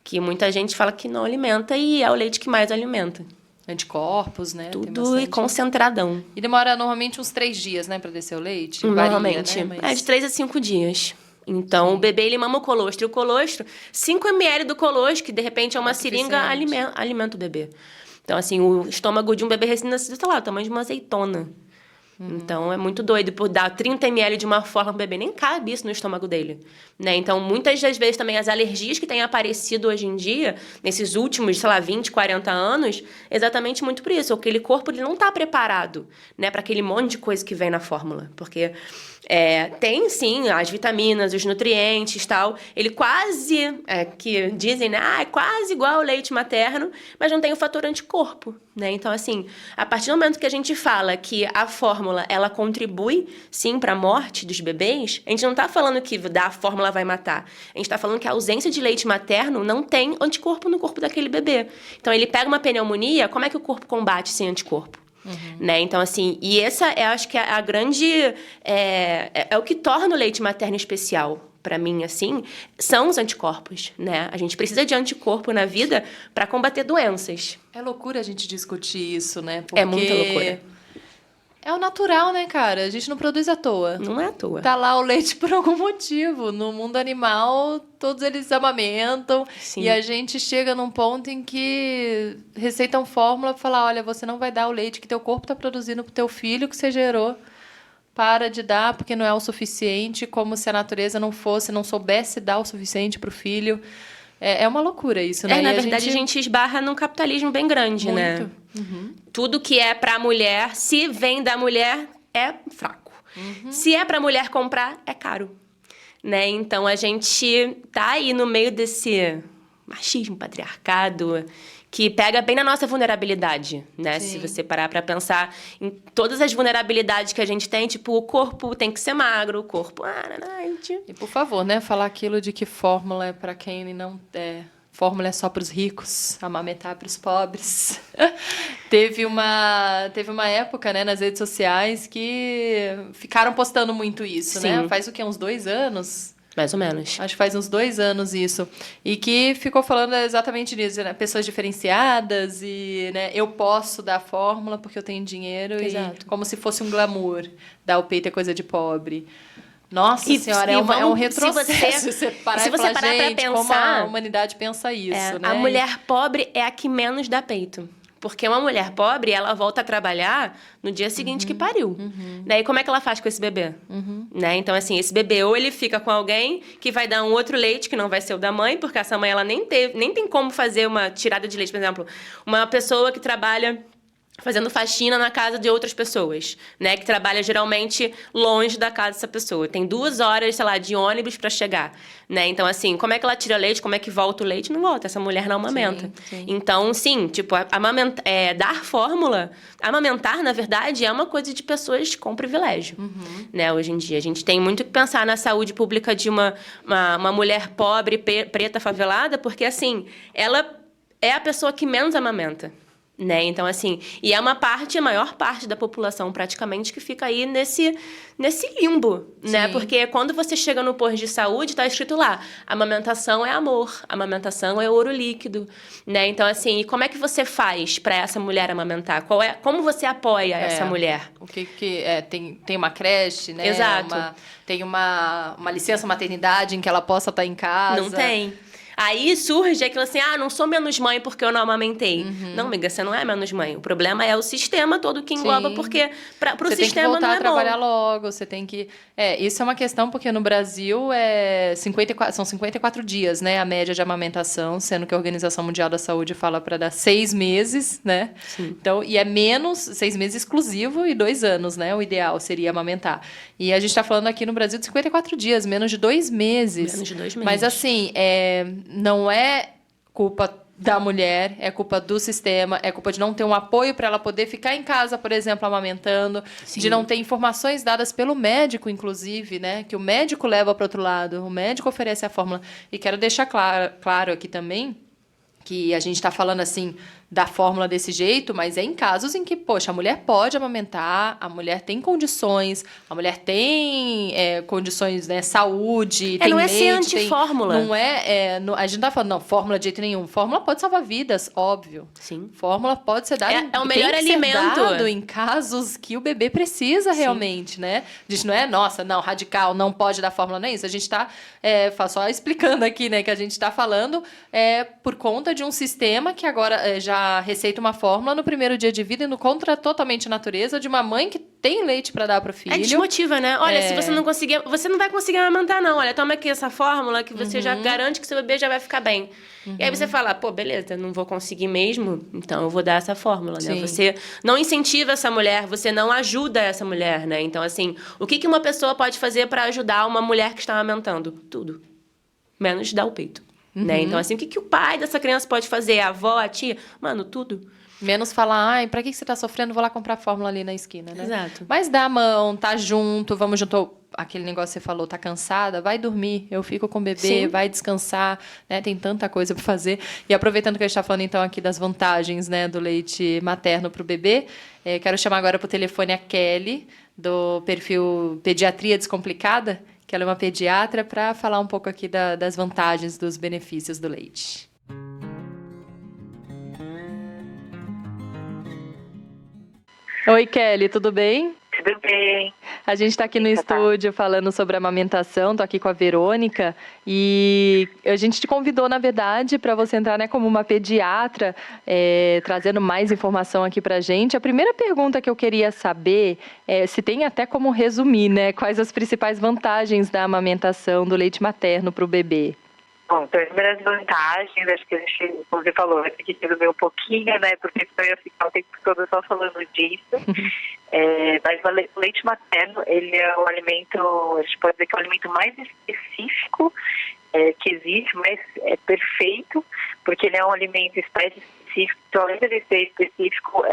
Que muita gente fala que não alimenta e é o leite que mais alimenta. Anticorpos, né? Tem Tudo bastante. e concentradão. E demora normalmente uns 3 dias, né, para descer o leite? Normalmente. Varia, né? É de 3 a 5 dias. Então, o bebê, ele mama o colostro. E o colostro, 5 ml do colostro, que de repente é uma seringa, alimenta o bebê. Então, assim, o estômago de um bebê recém-nascido, sei lá, o tamanho de uma azeitona. Então, é muito doido. Por dar 30 ml de uma fórmula pro bebê, nem cabe isso no estômago dele. Né? Então, muitas das vezes também as alergias que têm aparecido hoje em dia, nesses últimos, sei lá, 20, 40 anos, exatamente muito por isso. Aquele corpo, ele não está preparado, né, para aquele monte de coisa que vem na fórmula. Porque tem, sim, as vitaminas, os nutrientes e tal. Ele quase, que dizem, né, é quase igual ao leite materno, mas não tem o fator anticorpo, né? Então, assim, a partir do momento que a gente fala que a fórmula, ela contribui, sim, para a morte dos bebês, a gente não está falando que dar a fórmula vai matar. A gente está falando que a ausência de leite materno não tem anticorpo no corpo daquele bebê. Então, ele pega uma pneumonia, como é que o corpo combate sem anticorpo? Né? Então, assim, e essa acho que é a grande... É o que torna o leite materno especial, para mim, assim, são os anticorpos, né? A gente precisa de anticorpo na vida para combater doenças. É loucura a gente discutir isso, né? É muita loucura. É o natural, né, cara? A gente não produz à toa. Não é à toa. Tá lá o leite por algum motivo. No mundo animal, todos eles amamentam. Sim. E a gente chega num ponto em que receitam fórmula pra falar, olha, você não vai dar o leite que teu corpo tá produzindo pro teu filho que você gerou. Para de dar, porque não é o suficiente, como se a natureza não soubesse dar o suficiente pro filho. É uma loucura isso, né? Na verdade, a gente esbarra num capitalismo bem grande, né? Tudo que é pra mulher, se vem da mulher, é fraco. Se é pra mulher comprar, é caro. Né? Então, a gente tá aí no meio desse machismo, patriarcado, que pega bem na nossa vulnerabilidade, né? Sim. Se você parar pra pensar em todas as vulnerabilidades que a gente tem, tipo, o corpo tem que ser magro, o corpo... E, por favor, né? Falar aquilo de que fórmula é para quem não... Fórmula é só para os ricos, amamentar para os pobres. Teve uma época, né, nas redes sociais que ficaram postando muito isso, Sim. né? Faz o quê? Uns 2 anos? Mais ou menos. Acho que faz uns 2 anos isso. E que ficou falando exatamente nisso, né? Pessoas diferenciadas e, né, eu posso dar fórmula porque eu tenho dinheiro. Exato. E como se fosse um glamour. Dar o peito é coisa de pobre. Nossa E senhora, é um retrocesso. Se você parar pra pensar, como a humanidade pensa isso, né? A mulher pobre é a que menos dá peito. Porque uma mulher pobre, ela volta a trabalhar no dia seguinte que pariu. Né? E como é que ela faz com esse bebê? Né? Então, assim, esse bebê ou ele fica com alguém que vai dar um outro leite que não vai ser o da mãe, porque essa mãe ela nem tem como fazer uma tirada de leite. Por exemplo, uma pessoa que trabalha fazendo faxina na casa de outras pessoas, né? Que trabalha geralmente longe da casa dessa pessoa. Tem 2 horas, sei lá, de ônibus para chegar, né? Então, assim, como é que ela tira leite? Como é que volta o leite? Não volta. Essa mulher não amamenta. Sim. Então, sim, tipo, dar fórmula, amamentar, na verdade, é uma coisa de pessoas com privilégio, né? Hoje em dia. A gente tem muito que pensar na saúde pública de uma mulher pobre, preta, favelada, porque, assim, ela é a pessoa que menos amamenta. Né? Então, assim, e é a maior parte da população, praticamente, que fica aí nesse limbo, né? Porque quando você chega no posto de saúde, tá escrito lá, amamentação é amor, amamentação é ouro líquido, né? Então, assim, e como é que você faz para essa mulher amamentar? Como você apoia essa mulher? O que tem uma creche, né? Exato. Tem uma licença maternidade em que ela possa estar em casa. Não tem. Aí surge aquilo assim, não sou menos mãe porque eu não amamentei. Não, amiga, você não é menos mãe. O problema é o sistema todo que engloba, porque pro sistema não é bom. Você tem que voltar a trabalhar logo, você tem que... isso é uma questão porque no Brasil são 54 dias, né? A média de amamentação, sendo que a Organização Mundial da Saúde fala para dar 6 meses, né? Sim. Então, e é menos 6 meses exclusivo e 2 anos, né? O ideal seria amamentar. E a gente está falando aqui no Brasil de 54 dias, menos de 2 meses. Menos de 2 meses. Mas assim, não é culpa da mulher, é culpa do sistema, é culpa de não ter um apoio para ela poder ficar em casa, por exemplo, amamentando, Sim. de não ter informações dadas pelo médico, inclusive, né? Que o médico leva para outro lado, o médico oferece a fórmula. E quero deixar claro aqui também que a gente está falando assim da fórmula desse jeito, mas é em casos em que, poxa, a mulher pode amamentar, a mulher tem condições, a mulher tem condições, né, saúde, tem não é leite, ser anti-fórmula. A gente não tá falando, não, fórmula de jeito nenhum. Fórmula pode salvar vidas, óbvio. Sim. Fórmula pode ser dada É o melhor tem que ser alimento. dado em casos que o bebê precisa realmente, né? A gente não é, nossa, não, radical, não pode dar fórmula, não é isso. A gente tá só explicando aqui, né, que a gente tá falando por conta de um sistema que agora já receita uma fórmula no primeiro dia de vida, indo contra totalmente a natureza de uma mãe que tem leite para dar pro filho. Desmotiva, né? Olha, se você não conseguir, você não vai conseguir amamentar, não. Olha, toma aqui essa fórmula que você já garante que seu bebê já vai ficar bem. E aí você fala, pô, beleza, não vou conseguir mesmo, então eu vou dar essa fórmula, né? Sim. Você não incentiva essa mulher, você não ajuda essa mulher, né? Então, assim, o que uma pessoa pode fazer para ajudar uma mulher que está amamentando? Tudo. Menos dar o peito. Né? Então, assim, o que o pai dessa criança pode fazer? A avó, a tia? Mano, tudo. Menos falar, ai, pra que você tá sofrendo? Vou lá comprar a fórmula ali na esquina, né? Exato. Mas dá a mão, tá junto, vamos junto. Aquele negócio que você falou, tá cansada? Vai dormir, eu fico com o bebê, Sim. vai descansar, né? Tem tanta coisa pra fazer. E aproveitando que a gente tá falando, então, aqui das vantagens, né, do leite materno pro bebê, quero chamar agora pro telefone a Kelly, do perfil Pediatria Descomplicada, que ela é uma pediatra, para falar um pouco aqui das vantagens, dos benefícios do leite. Oi, Kelly, tudo bem? Tudo bem. A gente está aqui no estúdio falando sobre amamentação, tô aqui com a Verônica e a gente te convidou, na verdade, para você entrar, né, como uma pediatra, trazendo mais informação aqui pra gente. A primeira pergunta que eu queria saber se tem até como resumir, né, quais as principais vantagens da amamentação do leite materno para o bebê. Bom, então as primeiras vantagens, acho que a gente, como você falou, vai ter que resumir um pouquinho, né, porque senão eu ia ficar o tempo todo só falando disso. Mas o leite materno, ele é o alimento, a gente pode dizer que é o alimento mais específico que existe, mas é perfeito, porque ele é um alimento específico, então além de ser específico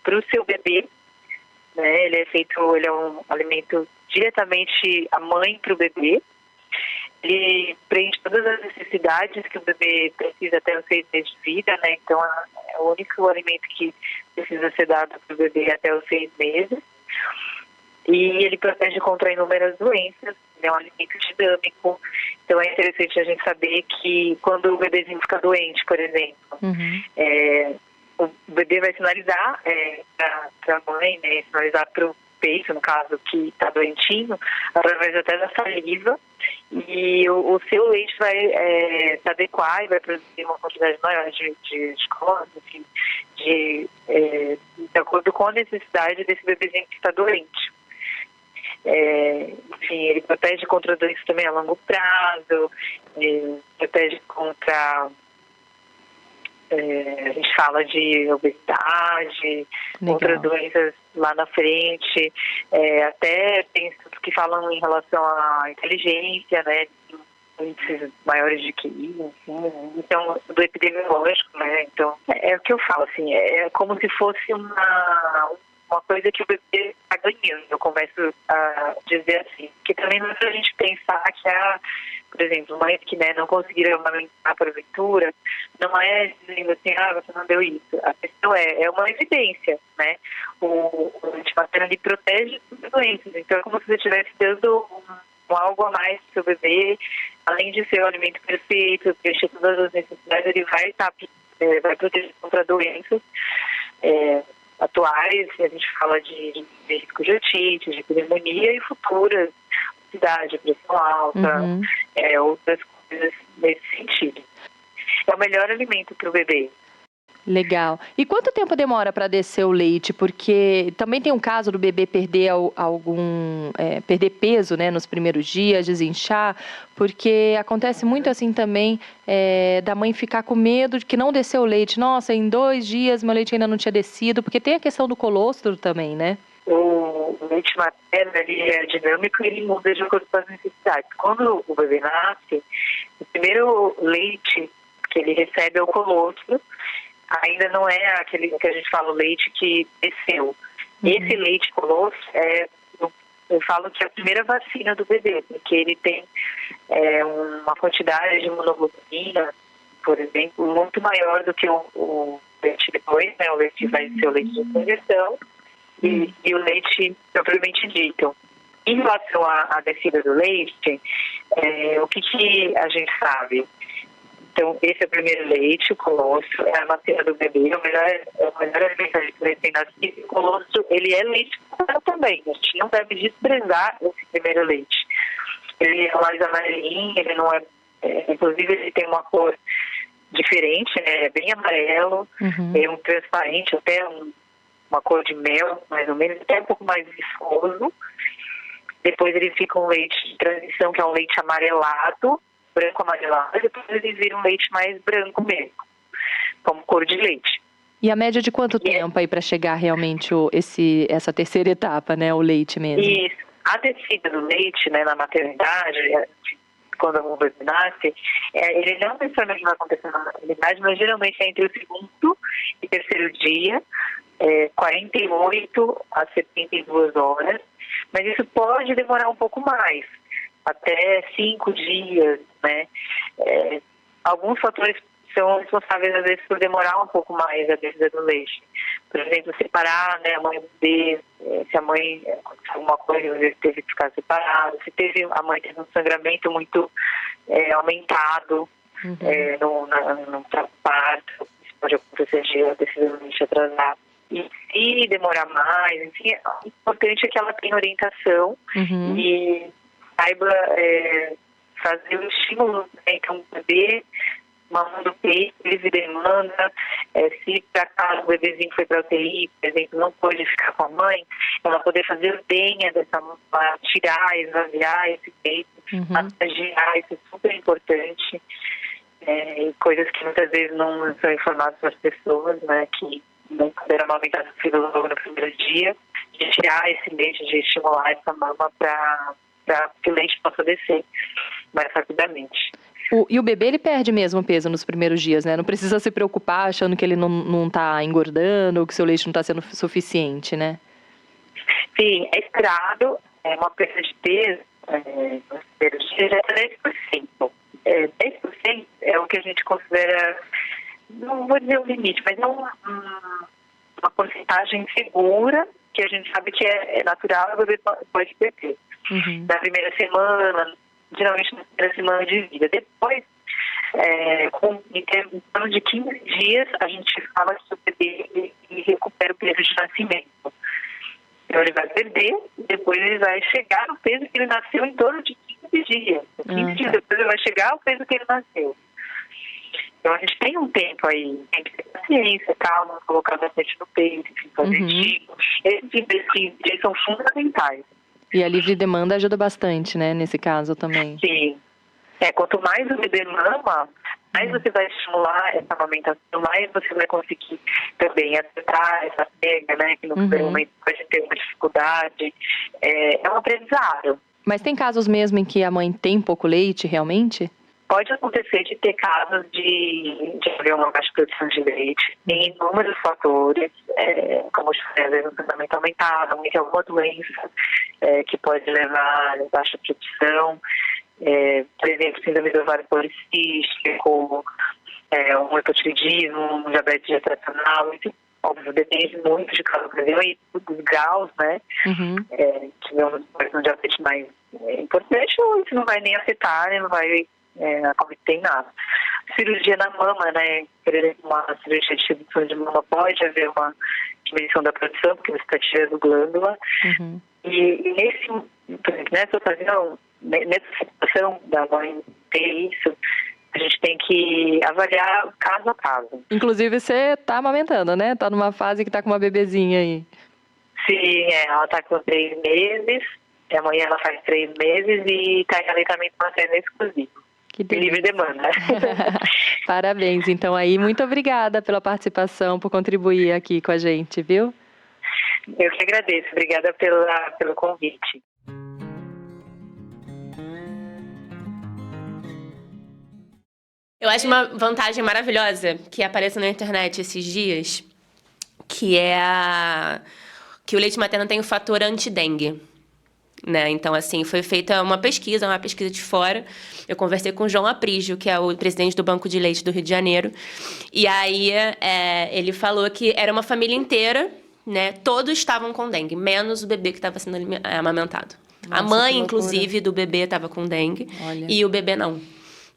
para o seu bebê, né, ele é um alimento diretamente a mãe para o bebê. Ele preenche todas as necessidades que o bebê precisa até os 6 meses de vida, né? Então é o único alimento que precisa ser dado para o bebê até os 6 meses. E ele protege contra inúmeras doenças, é um alimento dinâmico. Então é interessante a gente saber que quando o bebezinho fica doente, por exemplo, o bebê vai sinalizar para a mãe, né? Sinalizar para o peito, no caso, que está doentinho, através até da saliva. E o seu leite vai se adequar e vai produzir uma quantidade maior de glicose, enfim, de acordo com a necessidade desse bebezinho que está doente. Enfim, ele protege contra doenças também a longo prazo, protege contra... a gente fala de obesidade, outras doenças lá na frente, até tem estudos que falam em relação à inteligência, né, índices maiores de QI, enfim, então, do epidemiológico, né, então, é o que eu falo, assim, é como se fosse uma coisa que o bebê está ganhando, eu começo a dizer assim, que também não é pra gente pensar que por exemplo, mães que, né, não conseguiram amamentar porventura, não é dizendo assim, você não deu isso. A questão é uma evidência, né? O leite materno, ele protege das doenças. Então é como se você estivesse dando algo a mais pro seu bebê, além de ser o alimento perfeito, preencher todas as necessidades, ele vai proteger contra doenças atuais, a gente fala de risco de otite, de pneumonia e futuras, obesidade, pressão alta, outras coisas nesse sentido. É o melhor alimento para o bebê. Legal. E quanto tempo demora para descer o leite? Porque também tem um caso do bebê perder perder peso, né, nos primeiros dias, desinchar, porque acontece muito assim também da mãe ficar com medo de que não desceu o leite. Nossa, em 2 dias meu leite ainda não tinha descido, porque tem a questão do colostro também, né? O leite materno, ele é dinâmico e ele muda de acordo com as necessidades. Quando o bebê nasce, o primeiro leite que ele recebe é o colostro. Ainda não é aquele que a gente fala, o leite que desceu. Esse leite colostro eu falo que é a primeira vacina do bebê, porque ele tem uma quantidade de imunoglobulina, por exemplo, muito maior do que o leite depois, né? O leite vai ser o leite de conversão e o leite propriamente dito. Em relação à descida do leite, o que a gente sabe? Então, esse é o primeiro leite, o colostro, é a vacina do bebê, o melhor alimento do recém-nascido. O colostro, ele é leite também. A gente não deve desprezar esse primeiro leite. Ele é mais amarelinho, ele não é... inclusive, ele tem uma cor diferente, né? É bem amarelo, é um transparente, até uma cor de mel, mais ou menos, até um pouco mais viscoso. Depois ele fica um leite de transição, que é um leite amarelado, branco amarelado, e depois ele vira um leite mais branco mesmo, como cor de leite. E a média de quanto tempo aí para chegar realmente essa terceira etapa, né, o leite mesmo? Isso. A descida do leite, né, na maternidade, quando o bebê nasce, ele não necessariamente vai acontecer na maternidade, mas geralmente é entre o segundo e terceiro dia, 48 a 72 horas, mas isso pode demorar um pouco mais, até 5 dias, né? Alguns fatores são responsáveis, às vezes, por demorar um pouco mais a descida do leite. Por exemplo, separar, né, a mãe do bebê, se a mãe aconteceu alguma coisa, às vezes teve que ficar separada, se a mãe teve um sangramento muito aumentado no parto, isso pode acontecer de a descida do leite atrasar. E se demorar mais, enfim, o importante é que ela tenha orientação e saiba fazer o estímulo, né? Então, o bebê mamando o peito, livre demanda, se por acaso o bebezinho foi para a UTI, por exemplo, não pôde ficar com a mãe, ela poder fazer ordenha dessa mão, tirar, esvaziar esse peito, massagear, isso é super importante. Coisas que muitas vezes não são informadas para as pessoas, né, que não puderam amamentar seu filho logo no primeiro dia, de tirar esse leite, de estimular essa mama para que o leite possa descer mais rapidamente. E o bebê, ele perde mesmo peso nos primeiros dias, né? Não precisa se preocupar achando que ele não tá engordando ou que seu leite não está sendo suficiente, né? Sim, é esperado uma perda de peso nos primeiros dias de até 10%. 10% é o que a gente considera, não vou dizer o limite, mas é uma porcentagem segura que a gente sabe que é natural e o bebê pode perder. Na primeira semana, geralmente na primeira semana de vida. Depois, em torno de 15 dias, a gente fala que o bebê ele recupera o peso de nascimento. Então ele vai perder, depois ele vai chegar no peso que ele nasceu em torno de 15 dias. 15 dias depois ele vai chegar ao peso que ele nasceu. Então a gente tem um tempo aí, tem que ter paciência, calma, colocar bastante no peito, fazer estímulo. Esses 15 dias são fundamentais. E a livre demanda ajuda bastante, né, nesse caso também. Sim. Quanto mais o bebê mama, mais você vai estimular essa amamentação, mais você vai conseguir também acertar essa pega, né, que no primeiro momento pode ter uma dificuldade. É um aprendizado. Mas tem casos mesmo em que a mãe tem pouco leite, realmente? Pode acontecer de ter casos de haver uma baixa produção de leite. Tem inúmeros fatores, como eu falei, às vezes o sangramento aumentado, tem alguma doença que pode levar a baixa produção. Por exemplo, síndrome do ovário policístico, um hipotireoidismo, um diabetes gestacional. Isso, óbvio, depende muito de cada ocasião e dos graus, né? Tivemos um diabetes mais importante, ou isso não vai nem afetar, não vai acometer nada. Cirurgia na mama, né? Por exemplo, uma cirurgia de redução de mama pode haver uma diminuição da produção, porque você está tirando glândula. E nessa ocasião, nessa situação da mãe ter isso, a gente tem que avaliar caso a caso. Inclusive, você tá amamentando, né? Tá numa fase que tá com uma bebezinha aí. Sim, ela tá com 3 meses, amanhã ela faz 3 meses e tá em aleitamento materno exclusivo. Que delícia. Livre demanda. Parabéns, então aí. Muito obrigada pela participação, por contribuir aqui com a gente, viu? Eu que agradeço. Obrigada pelo convite. Eu acho uma vantagem maravilhosa que apareceu na internet esses dias, que é que o leite materno tem o fator anti-dengue. Né? Então, assim, foi feita uma pesquisa de fora. Eu conversei com o João Aprígio, que é o presidente do Banco de Leite do Rio de Janeiro. E aí, ele falou que era uma família inteira, né? Todos estavam com dengue, menos o bebê que estava sendo amamentado. Nossa, a mãe, que loucura. inclusive, do bebê estava com dengue. Olha. E o bebê não.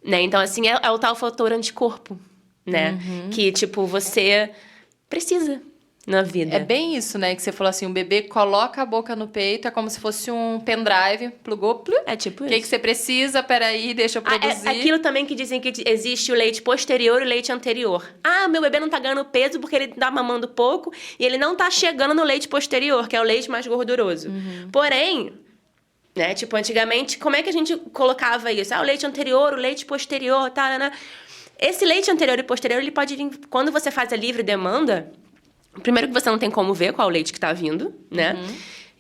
Né? Então, assim, é o tal fator anticorpo, né? Que, tipo, você precisa na vida. É bem isso, né? Que você falou assim, o bebê coloca a boca no peito, é como se fosse um pendrive, plugou, É tipo o isso. que você precisa? Peraí, deixa eu produzir. Aquilo também que dizem que existe o leite posterior e o leite anterior. Ah, meu bebê não tá ganhando peso porque ele tá mamando pouco e ele não tá chegando no leite posterior, que é o leite mais gorduroso. Porém, né, tipo, antigamente, como é que a gente colocava isso? Ah, o leite anterior, o leite posterior, tá, né? Esse leite anterior e posterior, ele pode vir... Quando você faz a livre demanda, primeiro que você não tem como ver qual o leite que tá vindo, né?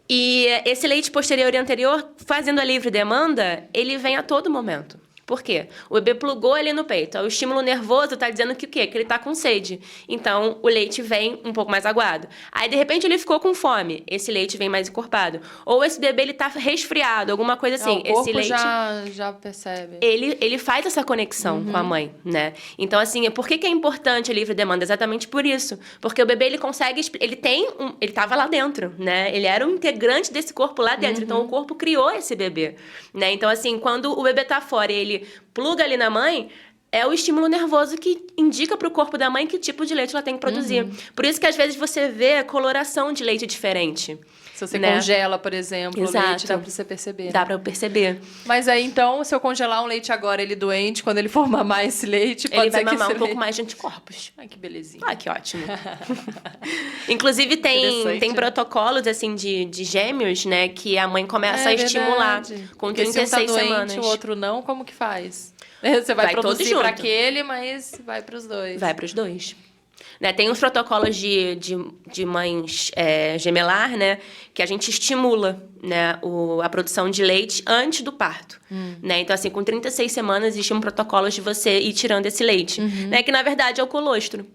E esse leite posterior e anterior, fazendo a livre demanda, ele vem a todo momento. Por quê? O bebê plugou ali no peito. O estímulo nervoso tá dizendo que o quê? Que ele tá com sede. Então, o leite vem um pouco mais aguado. Aí, de repente, ele ficou com fome. Esse leite vem mais encorpado. Ou esse bebê, ele tá resfriado, alguma coisa assim. O corpo esse leite... já percebe. Ele faz essa conexão com a mãe, né? Então, assim, por que é importante a livre demanda? Exatamente por isso. Porque o bebê, ele consegue... Ele tava lá dentro, né? Ele era um integrante desse corpo lá dentro. Então, o corpo criou esse bebê, né? Então, assim, quando o bebê tá fora e ele pluga ali na mãe, é o estímulo nervoso que indica pro corpo da mãe que tipo de leite ela tem que produzir. Por isso que, às vezes, você vê a coloração de leite diferente. Se você né? congela, por exemplo, Exato. o leite, dá pra você perceber. Dá pra eu perceber. Mas aí, então, se eu congelar um leite agora, ele doente, quando ele for mamar esse leite, pode Ele vai ser que mamar esse um pouco leite... mais de anticorpos. Ai, que belezinha. Ah, que ótimo. Inclusive, Interessante, tem né? protocolos, assim, de gêmeos, né? Que a mãe começa a verdade. estimular com Porque se um 36 tá doente, semanas. o outro não, como que faz? Você vai Vai produzir todos pra junto. aquele, mas vai pros dois. Vai pros dois. Né? Tem uns protocolos de mães gemelar, né? Que a gente estimula, né? A produção de leite antes do parto. Né? Então, assim, com 36 semanas, existe um protocolo de você ir tirando esse leite. Né? Que, na verdade, é o colostro.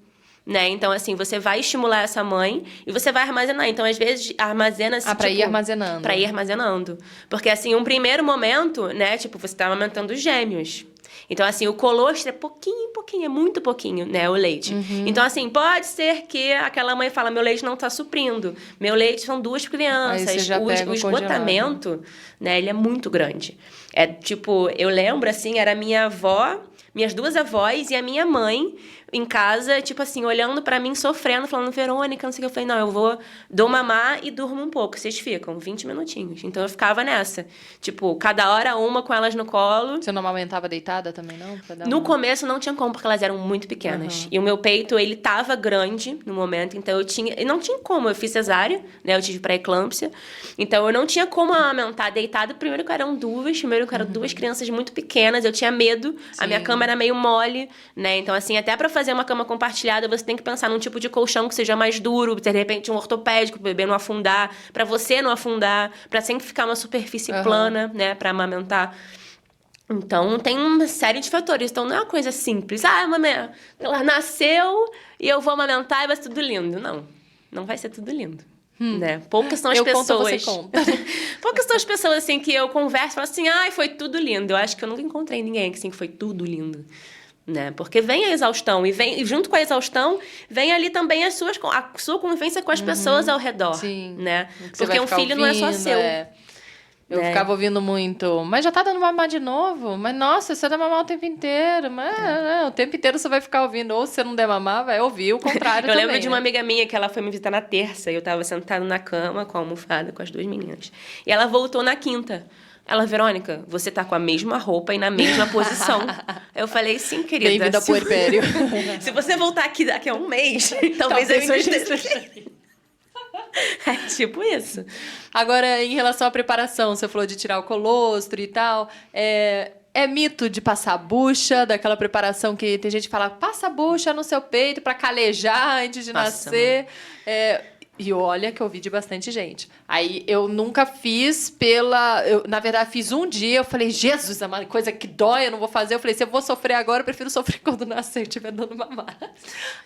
Né? Então, assim, você vai estimular essa mãe e você vai armazenar. Então, às vezes, armazena-se... pra ir armazenando. Pra ir armazenando. Porque, assim, um primeiro momento, né? Tipo, você tá amamentando os gêmeos. Então, assim, o colostro é pouquinho, é muito pouquinho, né, o leite. Então, assim, pode ser que aquela mãe fala, meu leite não tá suprindo. Meu leite são 2 Aí crianças. você já pega O o esgotamento, né, ele é muito grande. É, tipo, eu lembro, assim, era minha avó, minhas 2 avós e a minha mãe em casa, tipo assim, olhando pra mim, sofrendo, falando, Verônica, não sei o que. Eu falei, não, eu dou mamar e durmo um pouco. Vocês ficam 20 minutinhos. Então, eu ficava nessa. Tipo, cada hora uma com elas no colo. Você não amamentava deitada também, não? Pra dar No começo não tinha como, porque elas eram muito pequenas. E o meu peito, ele tava grande no momento, então eu não tinha como. Eu fiz cesárea, né? Eu tive pré-eclâmpsia. Então eu não tinha como amamentar deitada. Primeiro que eram 2 crianças muito pequenas, eu tinha medo. A minha cama era meio mole, né? Então, assim, até pra fazer uma cama compartilhada, você tem que pensar num tipo de colchão que seja mais duro, de repente um ortopédico, pro bebê não afundar, pra você não afundar, pra sempre ficar uma superfície plana, né? Pra amamentar. Então, tem uma série de fatores. Então, não é uma coisa simples. Ah, mamãe, ela nasceu e eu vou amamentar e vai ser tudo lindo. Não, não vai ser tudo lindo. Né? Poucas são as eu pessoas... conto, você conta. Poucas são as pessoas, assim, que eu converso e falo assim, ai, foi tudo lindo. Eu acho que eu nunca encontrei ninguém que, assim, que foi tudo lindo. Né? Porque vem a exaustão. E junto com a exaustão, vem ali também a sua convivência com as pessoas ao redor. Sim. Né? Você Porque vai um ficar filho não é só ouvindo, seu. Eu né? ficava ouvindo muito, mas já tá dando mamar de novo? Mas, nossa, você dá mamar o tempo inteiro. Mas, não, o tempo inteiro você vai ficar ouvindo. Ou se você não der mamar, vai ouvir o contrário Eu também. lembro de uma né? amiga minha que ela foi me visitar na terça. E eu tava sentada na cama com a almofada com as 2 meninas. E ela voltou na quinta. Ela, Verônica, você tá com a mesma roupa e na mesma posição. Eu falei, sim, querida. Bem-vinda ao puerpério. Se você voltar aqui daqui a um mês, talvez eu ainda esteja... É tipo isso. Agora, em relação à preparação, você falou de tirar o colostro e tal. É mito de passar bucha, daquela preparação que tem gente que fala, passa bucha no seu peito pra calejar antes de Passa, nascer. E olha que eu vi de bastante gente. Aí eu nunca fiz na verdade, fiz um dia, eu falei, Jesus, é uma coisa que dói, eu não vou fazer. Eu falei, se eu vou sofrer agora, eu prefiro sofrer quando nascer e estiver dando mamar.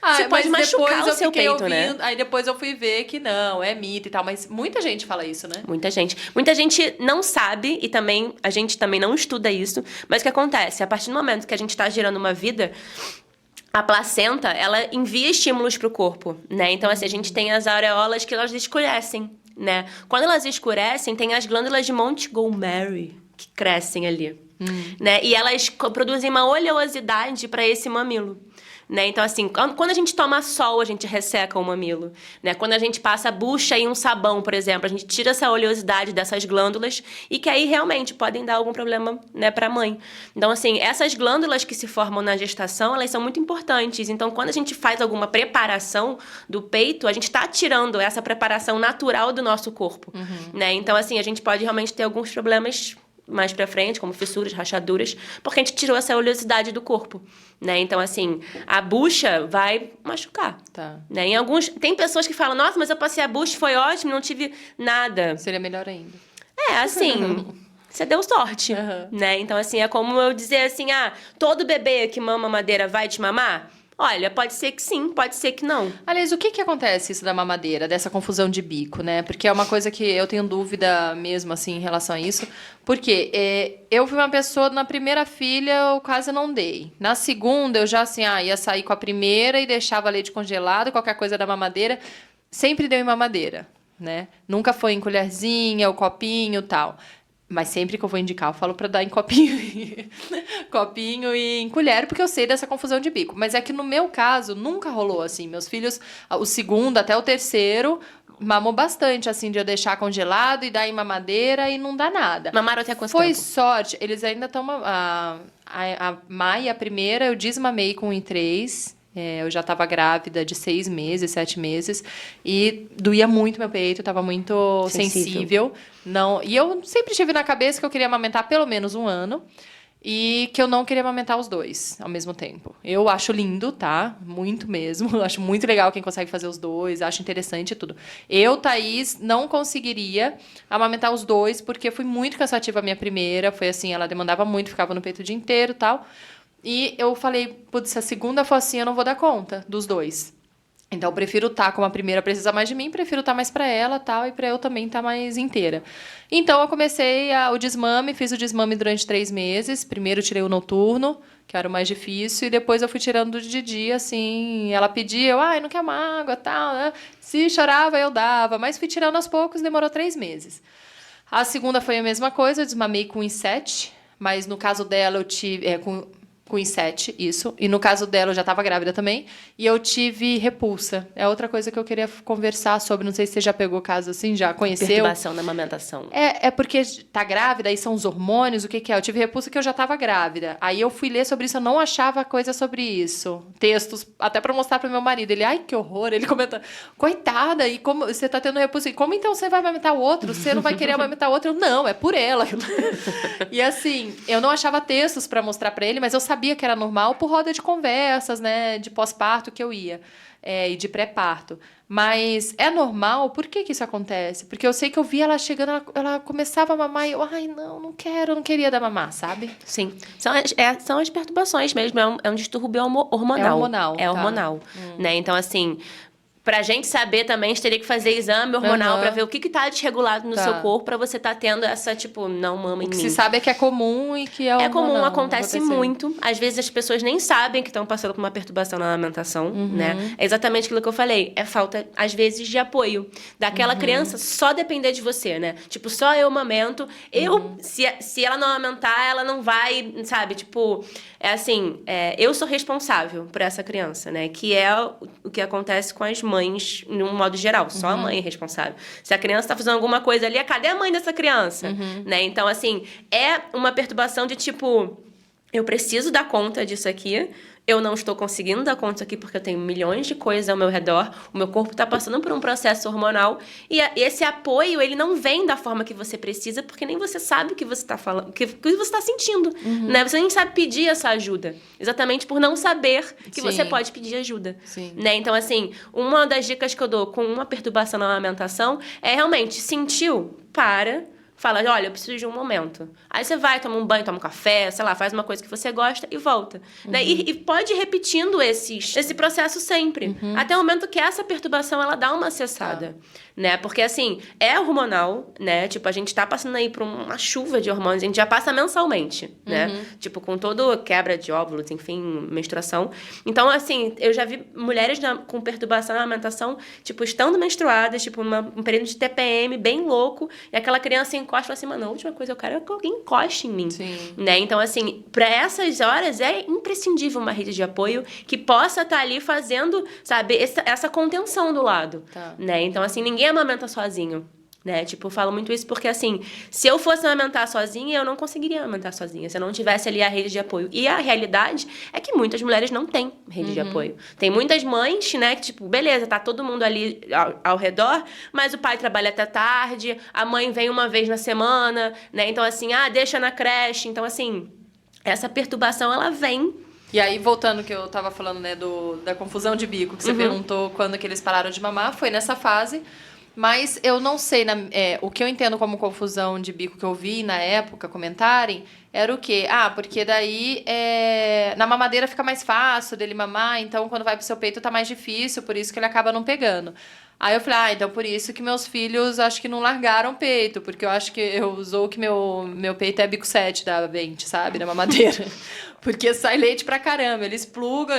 Você pode mas machucar depois o eu seu fiquei peito, né? ouvindo, aí depois eu fui ver que não, é mito e tal. Mas muita gente fala isso, né? Muita gente. Muita gente não sabe e também a gente também não estuda isso. Mas o que acontece? A partir do momento que a gente tá gerando uma vida, a placenta, ela envia estímulos pro corpo, né? Então, assim, a gente tem as areolas que elas escurecem, né? Quando elas escurecem, tem as glândulas de Montgomery que crescem ali, né? E elas produzem uma oleosidade para esse mamilo. Né? Então, assim, quando a gente toma sol, a gente resseca o mamilo, né? Quando a gente passa bucha em um sabão, por exemplo, a gente tira essa oleosidade dessas glândulas e que aí realmente podem dar algum problema, né, pra mãe. Então, assim, essas glândulas que se formam na gestação, elas são muito importantes. Então, quando a gente faz alguma preparação do peito, a gente tá tirando essa preparação natural do nosso corpo, né? Então, assim, a gente pode realmente ter alguns problemas mais pra frente, como fissuras, rachaduras, porque a gente tirou essa oleosidade do corpo, né? Então, assim, a bucha vai machucar, Tá. né? Tem pessoas que falam, nossa, mas eu passei a bucha, foi ótimo, não tive nada. Seria melhor ainda. É, assim, você deu sorte, né? Então, assim, é como eu dizer assim, todo bebê que mama madeira vai te mamar? Olha, pode ser que sim, pode ser que não. Aliás, o que acontece isso da mamadeira, dessa confusão de bico, né? Porque é uma coisa que eu tenho dúvida mesmo, assim, em relação a isso. Porque eu fui uma pessoa, na primeira filha, eu quase não dei. Na segunda, eu já, assim, ia sair com a primeira e deixava leite congelado, qualquer coisa da mamadeira. Sempre deu em mamadeira, né? Nunca foi em colherzinha, ou copinho e tal. Mas sempre que eu vou indicar, eu falo pra dar em copinho, copinho e em colher, porque eu sei dessa confusão de bico. Mas é que no meu caso, nunca rolou assim. Meus filhos, o segundo até o terceiro, mamou bastante, assim, de eu deixar congelado e dar em mamadeira e não dá nada. Mamaram até quanto Foi tempo? sorte. Eles ainda estão... A Mai, a primeira, eu desmamei com 1 em 3. Eu já estava grávida de 6 meses, 7 meses. E doía muito meu peito, estava muito sensível. Não, e eu sempre tive na cabeça que eu queria amamentar pelo menos 1 ano. E que eu não queria amamentar os 2 ao mesmo tempo. Eu acho lindo, tá? Muito mesmo. Eu acho muito legal quem consegue fazer os 2. Acho interessante e tudo. Eu, Thaís, não conseguiria amamentar os 2, porque foi muito cansativa a minha primeira. Foi assim, ela demandava muito, ficava no peito o dia inteiro e tal. E eu falei, putz, se a segunda for assim, eu não vou dar conta dos 2. Então, eu prefiro estar como a primeira precisa mais de mim, prefiro estar mais pra ela tal, e pra eu também estar mais inteira. Então, eu comecei o desmame, fiz o desmame durante 3 meses. Primeiro, tirei o noturno, que era o mais difícil, e depois eu fui tirando de dia, assim. Ela pedia, eu, não quer uma água tal, né? Se chorava, eu dava, mas fui tirando aos poucos, demorou 3 meses. A segunda foi a mesma coisa, eu desmamei com 1 em 7, mas no caso dela eu tive... Com 7, isso. E no caso dela, eu já estava grávida também. E eu tive repulsa. É outra coisa que eu queria conversar sobre. Não sei se você já pegou caso assim, já conheceu. Perturbação na amamentação. É porque tá grávida, aí são os hormônios, o que é? Eu tive repulsa que eu já estava grávida. Aí eu fui ler sobre isso, eu não achava coisa sobre isso. Textos, até para mostrar pro meu marido. Ele, ai, que horror. Ele comenta, coitada, e como você tá tendo repulsa? E como então você vai amamentar o outro? Você não vai querer amamentar o outro? Eu, não, é por ela. E assim, eu não achava textos para mostrar para ele, mas eu sabia que era normal por roda de conversas, né, de pós-parto que eu ia, e de pré-parto. Mas é normal? Por que isso acontece? Porque eu sei que eu vi ela chegando, ela começava a mamar e eu, não quero, não queria dar mamar, sabe? Sim. São as perturbações mesmo, é um distúrbio hormonal. É hormonal. É hormonal, né? Então, assim... Pra gente saber também, a gente teria que fazer exame hormonal pra ver o que tá desregulado no seu corpo pra você tá tendo essa, não mama em mim. O que se sabe é que é comum e que é hormonal. É comum, acontece muito. Às vezes as pessoas nem sabem que estão passando por uma perturbação na alimentação, né? É exatamente aquilo que eu falei. É falta, às vezes, de apoio. Daquela criança só depender de você, né? Só eu amamento. Se ela não amamentar, ela não vai, sabe? Eu sou responsável por essa criança, né? Que é o que acontece com as mães, num modo geral. Só a mãe é responsável. Se a criança tá fazendo alguma coisa ali, cadê a mãe dessa criança? Né? Então, assim, é uma perturbação de eu preciso dar conta disso aqui, eu não estou conseguindo dar conta aqui porque eu tenho milhões de coisas ao meu redor, o meu corpo está passando por um processo hormonal e esse apoio, ele não vem da forma que você precisa porque nem você sabe o que você está falando, o que você está sentindo, né? Você nem sabe pedir essa ajuda, exatamente por não saber que você pode pedir ajuda, né? Então, assim, uma das dicas que eu dou com uma perturbação na amamentação é realmente, sentiu, fala, olha, eu preciso de um momento. Aí você vai, toma um banho, toma um café, sei lá, faz uma coisa que você gosta e volta. Né? E pode ir repetindo esse processo sempre. Até o momento que essa perturbação, ela dá uma cessada. Né? Porque, assim, é hormonal, né? Tipo, a gente tá passando aí por uma chuva de hormônios, a gente já passa mensalmente, né? Tipo, com todo quebra de óvulos, enfim, menstruação. Então, assim, eu já vi mulheres com perturbação na amamentação, tipo, estando menstruadas, tipo, um período de TPM bem louco, e aquela criança encosta e fala assim, mano, a última coisa que eu quero é que alguém encoste em mim. Né? Então, assim, pra essas horas é imprescindível uma rede de apoio que possa estar ali fazendo, sabe, essa contenção do lado. Né? Então, assim, ninguém amamenta sozinho, né? Tipo, eu falo muito isso porque, assim, se eu fosse amamentar sozinha, eu não conseguiria amamentar sozinha, se eu não tivesse ali a rede de apoio. E a realidade é que muitas mulheres não têm rede de apoio. Tem muitas mães, né, que, tipo, beleza, tá todo mundo ali ao redor, mas o pai trabalha até tarde, a mãe vem uma vez na semana, né? Então, assim, deixa na creche. Então, assim, essa perturbação, ela vem. E aí, voltando que eu tava falando, né, da confusão de bico, que você perguntou quando que eles pararam de mamar, foi nessa fase. Mas eu não sei, o que eu entendo como confusão de bico que eu vi na época comentarem, era o quê? Porque daí na mamadeira fica mais fácil dele mamar, então quando vai pro seu peito tá mais difícil, por isso que ele acaba não pegando. Aí eu falei, então por isso que meus filhos acho que não largaram o peito, porque eu acho que eu usou que meu peito é bico 7 da Vente, sabe? Da mamadeira. Porque sai leite pra caramba, eles plugam,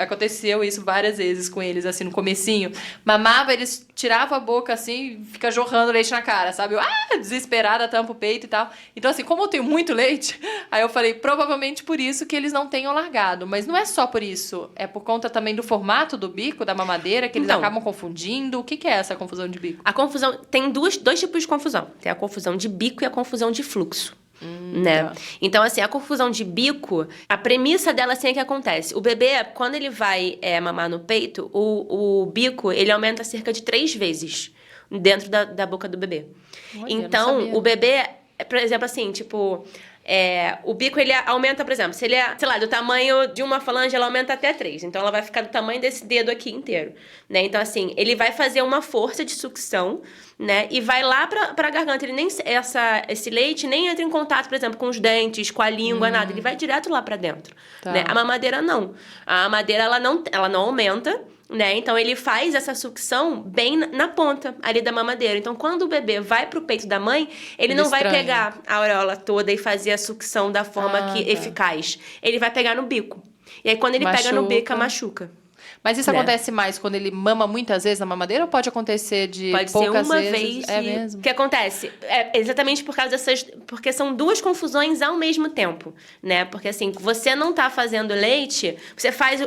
aconteceu isso várias vezes com eles, assim, no comecinho. Mamava, eles tiravam a boca, assim, fica jorrando leite na cara, sabe? Eu, desesperada, tampa o peito e tal. Então, assim, como eu tenho muito leite, aí eu falei, provavelmente por isso que eles não tenham largado. Mas não é só por isso, é por conta também do formato do bico, da mamadeira, que eles acabam confundindo. O que é essa confusão de bico? A confusão, tem dois tipos de confusão. Tem a confusão de bico e a confusão de fluxo. Né? Tá. Então, assim, a confusão de bico, a premissa dela assim é que acontece. O bebê, quando ele vai mamar no peito, o bico, ele aumenta cerca de 3 vezes dentro da boca do bebê. Olha, então, o bebê, por exemplo, assim, tipo... o bico, ele aumenta, por exemplo, se ele é, sei lá, do tamanho de uma falange, ela aumenta até 3. Então, ela vai ficar do tamanho desse dedo aqui inteiro, né? Então, assim, ele vai fazer uma força de sucção, né? E vai lá pra garganta. Ele nem, esse leite nem entra em contato, por exemplo, com os dentes, com a língua, nada. Ele vai direto lá pra dentro, né? A mamadeira, não. A mamadeira, ela não aumenta, né? Então, ele faz essa sucção bem na ponta ali da mamadeira. Então, quando o bebê vai pro peito da mãe, ele não vai pegar a auréola toda e fazer a sucção da forma eficaz. Ele vai pegar no bico. E aí, quando ele pega no bico, machuca. Mas isso acontece mais quando ele mama muitas vezes na mamadeira ou pode acontecer de poucas vezes? Pode ser uma vez. É mesmo? O que acontece? É exatamente por causa dessas... Porque são 2 confusões ao mesmo tempo, né? Porque, assim, você não tá fazendo leite, você faz...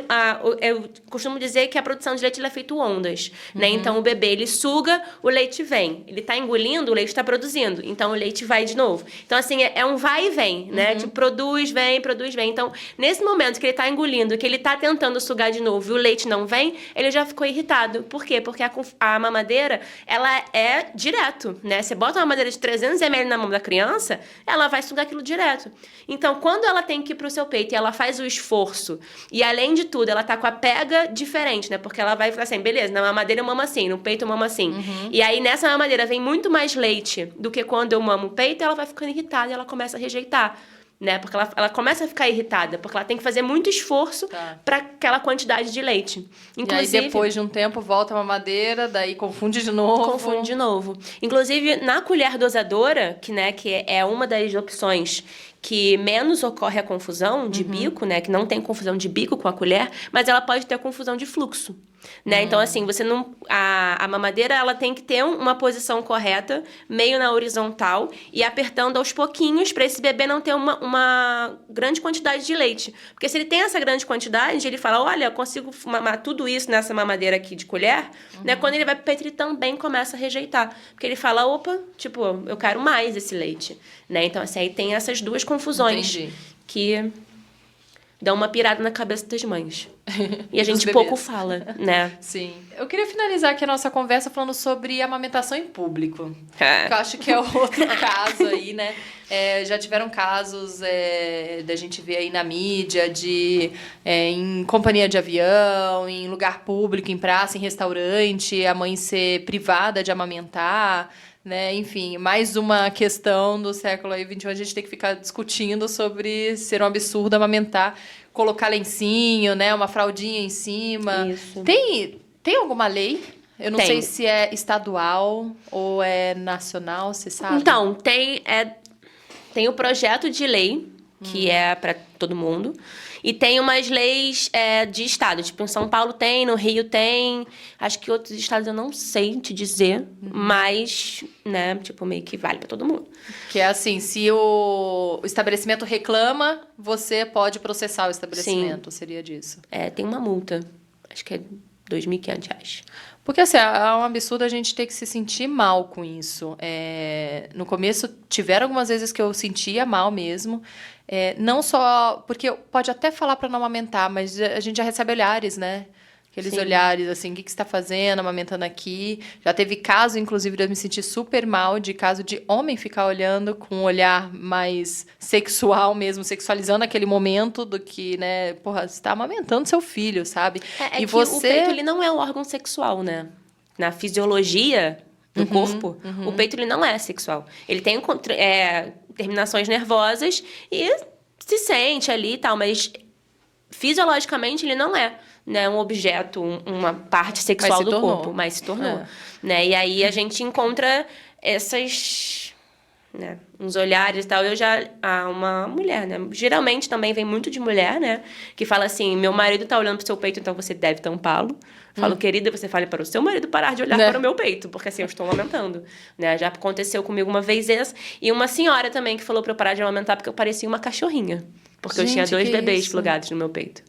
eu costumo dizer que a produção de leite ela é feita ondas, né? Então, o bebê, ele suga, o leite vem. Ele tá engolindo, o leite tá produzindo. Então, o leite vai de novo. Então, assim, é um vai e vem, né? Tipo, produz, vem. Então, nesse momento que ele tá engolindo, que ele tá tentando sugar de novo e o leite não vem, ele já ficou irritado. Por quê? Porque a mamadeira, ela é direto, né? Você bota uma mamadeira de 300 ml na mão da criança, ela vai sugar aquilo direto. Então, quando ela tem que ir pro seu peito e ela faz o esforço, e além de tudo, ela tá com a pega diferente, né? Porque ela vai ficar assim, beleza, na mamadeira eu mamo assim, no peito eu mamo assim. E aí, nessa mamadeira vem muito mais leite do que quando eu mamo o peito, ela vai ficando irritada e ela começa a rejeitar. Né? Porque ela começa a ficar irritada, porque ela tem que fazer muito esforço para aquela quantidade de leite. Inclusive, e aí depois de um tempo volta a mamadeira, daí confunde de novo. Inclusive, na colher dosadora, que é uma das opções que menos ocorre a confusão de bico, né? Que não tem confusão de bico com a colher, mas ela pode ter confusão de fluxo, né? Então, assim, você não... A mamadeira, ela tem que ter uma posição correta, meio na horizontal, e apertando aos pouquinhos para esse bebê não ter uma grande quantidade de leite. Porque se ele tem essa grande quantidade, ele fala, olha, eu consigo mamar tudo isso nessa mamadeira aqui de colher, né? Quando ele vai pro peito, ele também começa a rejeitar. Porque ele fala, opa, tipo, eu quero mais esse leite, né? Então, assim, aí tem essas 2 confusões. Entendi. que dão uma pirada na cabeça das mães. E a Dos gente bebês. pouco fala, né? Sim. Eu queria finalizar aqui a nossa conversa falando sobre amamentação em público. Que eu acho que é outro caso aí, né? Já tiveram casos da gente ver aí na mídia, em companhia de avião, em lugar público, em praça, em restaurante, a mãe ser privada de amamentar, né? Enfim, mais uma questão do século XXI, a gente tem que ficar discutindo sobre ser um absurdo amamentar, colocar lencinho, né? Uma fraldinha em cima. Isso. Tem alguma lei? Eu não Tem. sei se é estadual ou é nacional, você sabe? Então, tem o projeto de lei, que é para todo mundo, e tem umas leis de estado. Tipo, em São Paulo tem, no Rio tem, acho que outros estados eu não sei te dizer, mas, né, tipo, meio que vale para todo mundo. Que é assim, se o estabelecimento reclama, você pode processar o estabelecimento, seria disso. Tem uma multa, acho que é R$2.500. Porque, assim, é um absurdo a gente ter que se sentir mal com isso. No começo, tiveram algumas vezes que eu sentia mal mesmo. Não só... Porque pode até falar para não amamentar, mas a gente já recebe olhares, né? Aqueles Sim. olhares, assim, o que você está fazendo, amamentando aqui. Já teve caso, inclusive, de eu me sentir super mal, de caso de homem ficar olhando com um olhar mais sexual mesmo, sexualizando aquele momento do que, né? Porra, você está amamentando seu filho, sabe? E que o peito, ele não é um órgão sexual, né? Na fisiologia do corpo, o peito, ele não é sexual. Ele tem terminações nervosas e se sente ali e tal, mas fisiologicamente ele não é, né, um objeto, uma parte sexual do corpo, mas se tornou. Né? E aí a gente encontra essas... né, uns olhares e tal. Uma mulher, né? Geralmente também vem muito de mulher, né? Que fala assim, meu marido tá olhando pro seu peito, então você deve tampá-lo. Falo, querida, você fale para o seu marido parar de olhar para o meu peito, porque assim, eu estou amamentando. Né? Já aconteceu comigo uma vez essa. E uma senhora também que falou para eu parar de amamentar porque eu parecia uma cachorrinha. Porque eu tinha 2 bebês plugados no meu peito.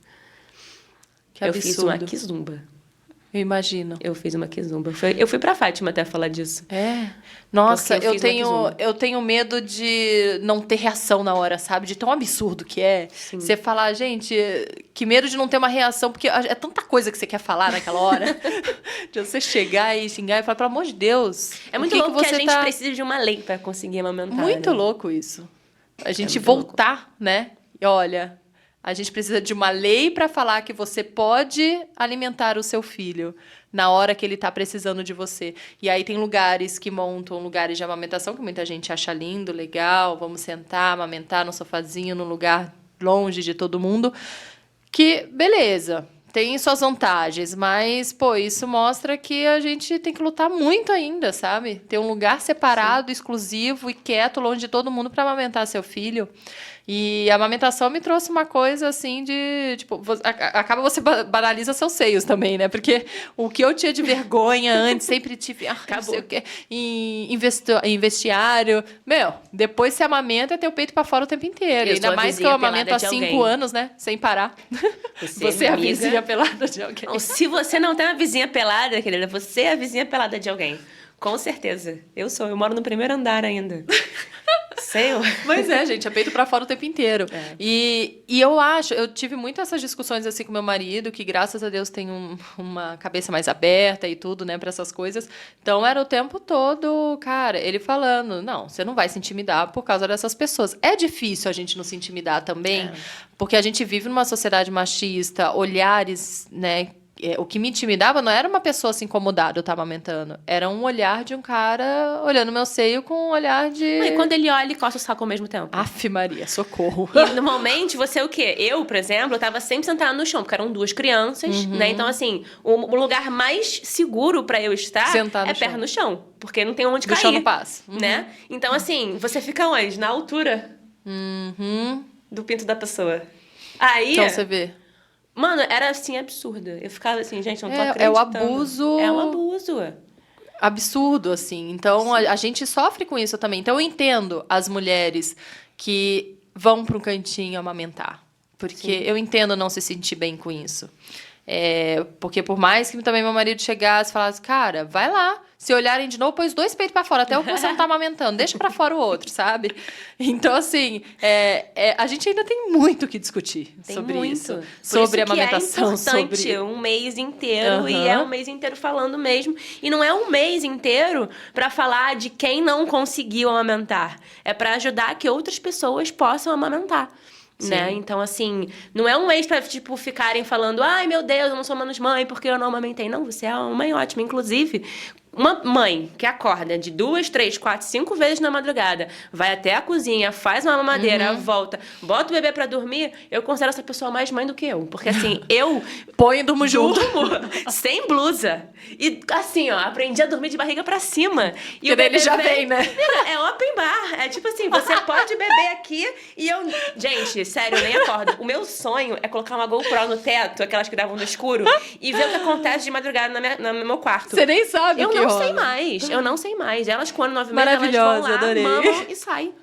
Que eu absurdo. fiz uma quizumba. Eu imagino. Eu fiz uma quizumba. Eu fui pra Fátima até falar disso. Nossa, Porque eu fiz uma quizumba. eu tenho medo de não ter reação na hora, sabe? De tão absurdo que é. Sim. Você falar, gente, que medo de não ter uma reação, porque é tanta coisa que você quer falar naquela hora. De você chegar e xingar e falar, pelo amor de Deus. É muito louco que a gente precisa de uma lei pra conseguir amamentar. Muito né? louco isso. A gente muito voltar, né? E olha, a gente precisa de uma lei para falar que você pode alimentar o seu filho na hora que ele está precisando de você. E aí tem lugares que montam lugares de amamentação que muita gente acha lindo, legal, vamos sentar, amamentar no sofazinho, num lugar longe de todo mundo. Que, beleza, tem suas vantagens, mas, pô, isso mostra que a gente tem que lutar muito ainda, sabe? Ter um lugar separado, exclusivo e quieto, longe de todo mundo para amamentar seu filho. E a amamentação me trouxe uma coisa assim de, tipo, acaba você banaliza seus seios também, né? Porque o que eu tinha de vergonha antes, sempre tive, não sei o quê, em vestiário. Meu, depois você amamenta e tem o peito pra fora o tempo inteiro. Ainda mais que eu amamento há 5 anos, né? Sem parar. Você é a vizinha pelada de alguém. Não, se você não tem uma vizinha pelada, querida, você é a vizinha pelada de alguém. Com certeza. Eu moro no primeiro andar ainda. Senhor. Mas gente, é peito pra fora o tempo inteiro. E eu tive muito essas discussões assim com meu marido, que graças a Deus tem uma cabeça mais aberta e tudo, né, pra essas coisas. Então era o tempo todo, cara, ele falando, não, você não vai se intimidar por causa dessas pessoas. É difícil a gente não se intimidar também, porque a gente vive numa sociedade machista, olhares, né, o que me intimidava não era uma pessoa se incomodada eu estar amamentando. Era um olhar de um cara olhando meu seio com um olhar de... E quando ele olha e coça o saco ao mesmo tempo. Aff, Maria, socorro. E normalmente você o quê? Eu, por exemplo, eu tava sempre sentada no chão, porque eram 2 crianças, né? Então, assim, o lugar mais seguro pra eu estar Sentar no chão. perto no chão. Porque não tem onde cair. Do chão não passa. Né? Então, assim, você fica onde? Na altura do pinto da pessoa. Aí... Então você vê. Mano, era assim, absurda. Eu ficava assim, gente, não tô acreditando. É o abuso... É um abuso. Absurdo, assim. Então, a gente sofre com isso também. Então, eu entendo as mulheres que vão para um cantinho amamentar. Porque eu entendo não se sentir bem com isso. Porque por mais que também meu marido chegasse e falasse, cara, vai lá. Se olharem de novo, põe os 2 peitos pra fora. Até o que você não tá amamentando. Deixa pra fora o outro, sabe? Então, assim, a gente ainda tem muito o que discutir sobre isso. Sobre a amamentação. É importante um mês inteiro. E é um mês inteiro falando mesmo. E não é um mês inteiro pra falar de quem não conseguiu amamentar. É pra ajudar que outras pessoas possam amamentar. Né? Então, assim, não é um mês pra, tipo, ficarem falando, ai, meu Deus, eu não sou menos mãe porque eu não amamentei. Não, você é uma mãe ótima. Inclusive, uma mãe que acorda de 2, 3, 4, 5 vezes na madrugada, vai até a cozinha, faz uma mamadeira, volta, bota o bebê pra dormir, eu considero essa pessoa mais mãe do que eu. Porque, assim, eu põe e durmo junto. Sem blusa. E, assim, ó, aprendi a dormir de barriga pra cima. E o bebê já vem, né? É open bar. É tipo assim, você pode beber aqui e eu... Gente, sério, eu nem acordo. O meu sonho é colocar uma GoPro no teto, aquelas que davam no escuro, e ver o que acontece de madrugada no meu quarto. Você nem sabe o que Eu não sei mais. Elas, com ano 9 meses, elas vão lá, adorei. mamam e saem.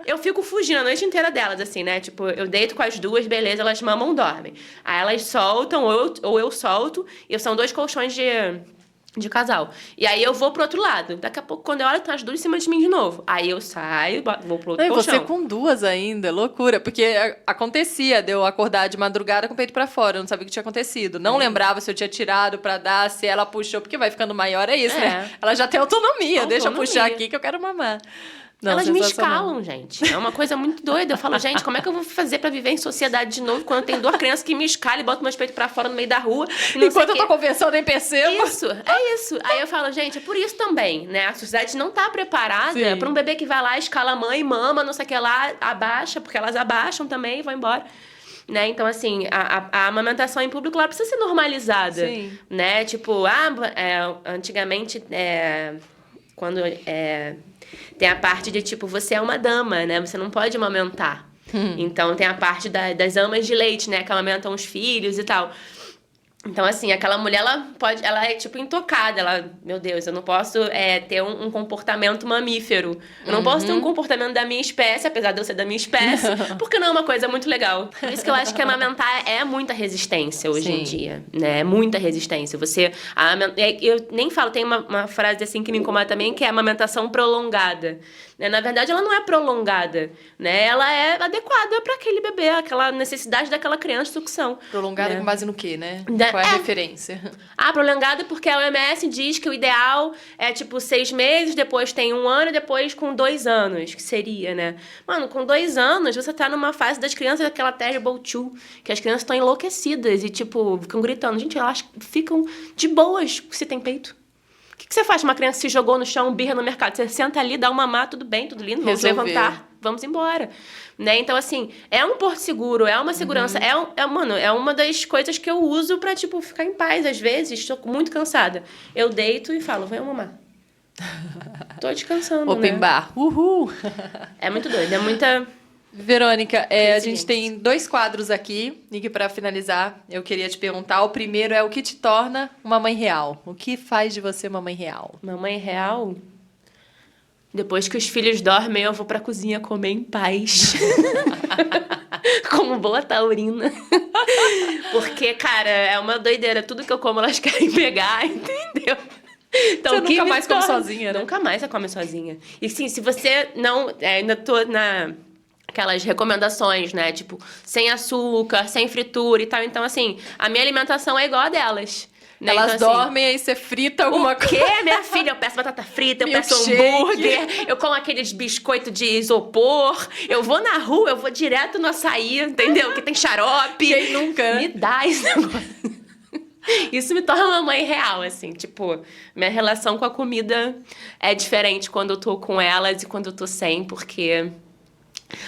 Eu fico fugindo a noite inteira delas, assim, né? Tipo, eu deito com as duas, beleza, elas mamam, dormem. Aí elas soltam, ou eu solto, e são 2 colchões de casal. E aí eu vou pro outro lado. Daqui a pouco, quando eu olho, tá as duas em cima de mim de novo. Aí eu saio, vou pro outro colchão. Você com 2 ainda, loucura. Porque acontecia de eu acordar de madrugada com o peito pra fora. Eu não sabia o que tinha acontecido. Não lembrava se eu tinha tirado pra dar, se ela puxou. Porque vai ficando maior, é isso, né? Ela já tem autonomia. Deixa eu puxar aqui que eu quero mamar. Não, elas me escalam, gente. É uma coisa muito doida. Eu falo, gente, como é que eu vou fazer pra viver em sociedade de novo quando eu tenho 2 crianças que me escalam e botam meus peitos pra fora no meio da rua? Enquanto eu tô conversando, nem percebo. Isso, é isso. Aí eu falo, gente, é por isso também, né? A sociedade não tá preparada pra um bebê que vai lá, escala a mãe, mama, não sei o que lá, abaixa, porque elas abaixam também e vão embora. Né? Então, assim, a amamentação em público, ela precisa ser normalizada. Sim. Né? Tipo, antigamente, quando... tem a parte de, tipo, você é uma dama, né? Você não pode amamentar. Então, tem a parte das amas de leite, né? Que amamentam os filhos e tal. Então, assim, aquela mulher, ela é, tipo, intocada. Ela, meu Deus, eu não posso ter um comportamento mamífero. Eu não posso ter um comportamento da minha espécie, apesar de eu ser da minha espécie, porque não é uma coisa muito legal. Por isso que eu acho que amamentar é muita resistência hoje em dia, né? É muita resistência. Eu nem falo, tem uma frase, assim, que me incomoda também, que é a amamentação prolongada. Na verdade, ela não é prolongada, né? Ela é adequada para aquele bebê, aquela necessidade daquela criança de sucção. Prolongada com base no quê, né? Qual é a referência? Prolongada porque a OMS diz que o ideal é, tipo, 6 meses, depois tem 1 ano e depois com 2 anos, que seria, né? Mano, com 2 anos, você tá numa fase das crianças, aquela terrible two, que as crianças estão enlouquecidas e, tipo, ficam gritando. Gente, elas ficam de boas se tem peito. O que você faz? Uma criança se jogou no chão, birra no mercado. Você senta ali, dá um mamar, tudo bem, tudo lindo, vamos levantar, vamos embora. Né? Então, assim, é um porto seguro, é uma segurança. Mano, é uma das coisas que eu uso pra, tipo, ficar em paz. Às vezes, estou muito cansada. Eu deito e falo, vem mamar. Tô descansando, Open bar. Uhul! É muito doido, é muita... Verônica, a gente tem 2 quadros aqui, e que para finalizar, eu queria te perguntar. O primeiro é o que te torna uma mãe real? O que faz de você uma mãe real? Uma mãe real? Depois que os filhos dormem, eu vou pra cozinha comer em paz. Como boa taurina. Porque, cara, é uma doideira. Tudo que eu como, elas querem pegar, entendeu? Então, você nunca mais come sozinha, né? Nunca mais você come sozinha. E, sim, se você não... ainda tô aquelas recomendações, né? Tipo, sem açúcar, sem fritura e tal. Então, assim, a minha alimentação é igual a delas. Né? Elas então, dormem, aí você frita alguma coisa. O quê, minha filha? Eu peço batata frita, eu peço hambúrguer, eu como aqueles biscoitos de isopor. Eu vou na rua, eu vou direto no açaí, entendeu? Que tem xarope. Quem nunca? Me dá esse negócio. Isso me torna uma mãe real, assim. Tipo, minha relação com a comida é diferente quando eu tô com elas e quando eu tô sem, porque...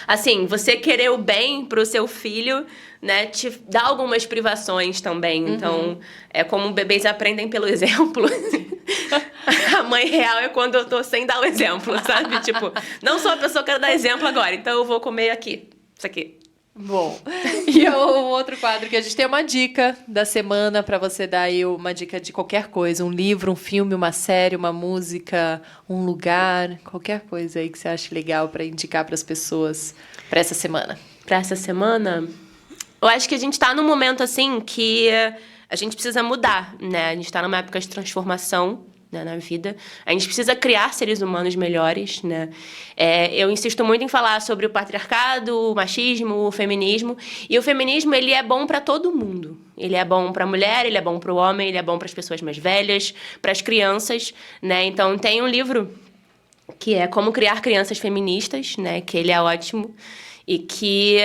Assim, você querer o bem pro seu filho, né, te dá algumas privações também. Então, é como bebês aprendem pelo exemplo. A mãe real é quando eu tô sem dar o exemplo, sabe? Tipo, não sou a pessoa que quero dar exemplo agora, então eu vou comer aqui, isso aqui. Bom, e o outro quadro que a gente tem uma dica da semana para você dar aí uma dica de qualquer coisa, um livro, um filme, uma série, uma música, um lugar, qualquer coisa aí que você ache legal para indicar para as pessoas para essa semana. Para essa semana, Eu acho que a gente tá num momento, assim, que a gente precisa mudar, né? A gente tá numa época de transformação, né, na vida. A gente precisa criar seres humanos melhores, né? Eu insisto muito em falar sobre o patriarcado, o machismo, o feminismo. E o feminismo, ele é bom para todo mundo. Ele é bom para a mulher, ele é bom para o homem, ele é bom para as pessoas mais velhas, para as crianças, né? Então, tem um livro que é Como Criar Crianças Feministas, né? Que ele é ótimo. E que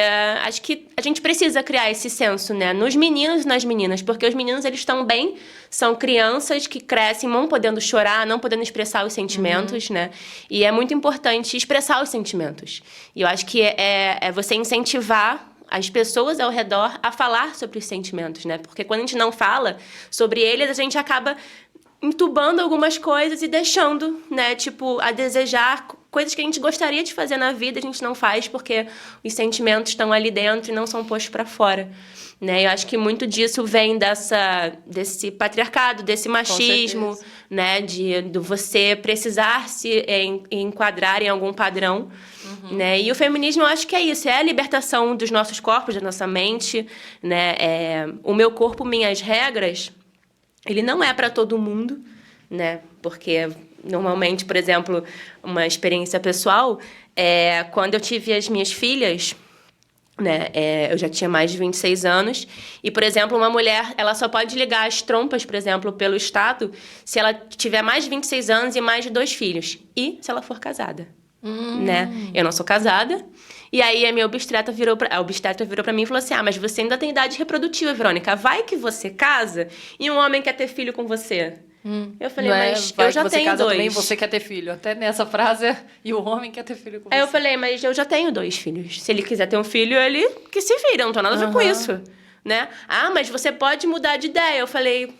acho que a gente precisa criar esse senso, né? Nos meninos e nas meninas. Porque os meninos, eles estão bem, são crianças que crescem não podendo chorar, não podendo expressar os sentimentos, né? E é muito importante expressar os sentimentos. E eu acho que é você incentivar as pessoas ao redor a falar sobre os sentimentos, né? Porque quando a gente não fala sobre eles, a gente acaba entubando algumas coisas e deixando, né? Tipo, a desejar coisas que a gente gostaria de fazer na vida, a gente não faz porque os sentimentos estão ali dentro e não são postos para fora, né? Eu acho que muito disso vem desse patriarcado, desse machismo, né? De você precisar se enquadrar em algum padrão, né? E o feminismo, eu acho que é isso, é a libertação dos nossos corpos, da nossa mente, né? O meu corpo, minhas regras, ele não é para todo mundo, né? Porque normalmente, por exemplo, uma experiência pessoal, quando eu tive as minhas filhas, né? Eu já tinha mais de 26 anos. E, por exemplo, uma mulher, ela só pode ligar as trompas, por exemplo, pelo Estado, se ela tiver mais de 26 anos e mais de 2 filhos. E se ela for casada, né? Eu não sou casada. E aí a minha obstetra virou pra mim e falou assim: mas você ainda tem idade reprodutiva, Verônica. Vai que você casa e um homem quer ter filho com você. Eu falei, mas eu já tenho 2. Também você quer ter filho. Até nessa frase, e o homem quer ter filho com você. Aí eu falei, mas eu já tenho 2 filhos. Se ele quiser ter um filho, ele que se vira, não tem nada a ver com isso, né? Mas você pode mudar de ideia. Eu falei,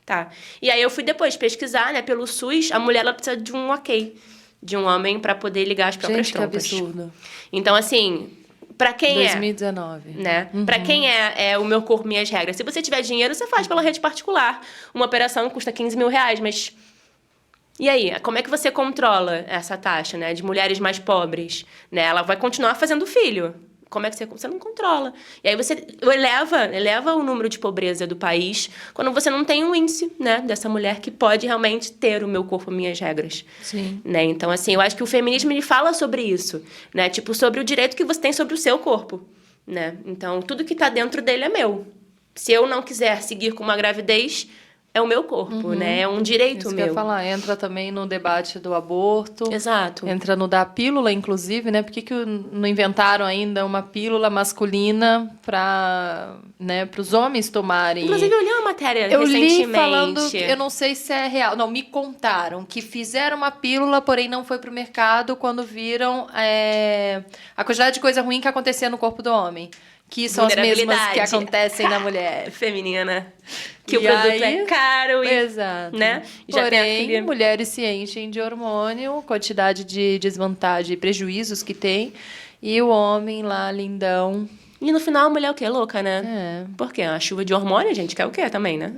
tá. E aí eu fui depois pesquisar, né, pelo SUS, a mulher ela precisa de um ok, de um homem para poder ligar as próprias trompas. Que absurdo. Então, assim, pra quem 2019. né? Pra quem é o meu corpo, minhas regras. Se você tiver dinheiro, você faz pela rede particular. Uma operação custa 15 mil reais, mas... E aí, como é que você controla essa taxa, né? De mulheres mais pobres, né? Ela vai continuar fazendo filho. Como é que você não controla? E aí você eleva o número de pobreza do país quando você não tem um índice, né? Dessa mulher que pode realmente ter o meu corpo, minhas regras. Sim. Né? Então, assim, eu acho que o feminismo, ele fala sobre isso, né? Tipo, sobre o direito que você tem sobre o seu corpo, né? Então, tudo que tá dentro dele é meu. Se eu não quiser seguir com uma gravidez, é o meu corpo, né? É um direito Isso meu. Que eu ia falar, entra também no debate do aborto. Exato. Entra no da pílula, inclusive, né? Por que não inventaram ainda uma pílula masculina para, né, os homens tomarem? Inclusive, eu li uma matéria Eu recentemente. li falando, eu não sei se é real. Não, me contaram que fizeram uma pílula, porém não foi pro mercado quando viram a quantidade de coisa ruim que acontecia no corpo do homem. Que são as mesmas que acontecem na mulher feminina. Que o E produto aí, é caro e, exato. né? Já tem Porém, aquele... mulheres se enchem de hormônio, quantidade de desvantagem e prejuízos que tem. E o homem lá, lindão. E no final a mulher é o quê? Louca, né? É. Por quê? A chuva de hormônio, a gente quer o quê também, né?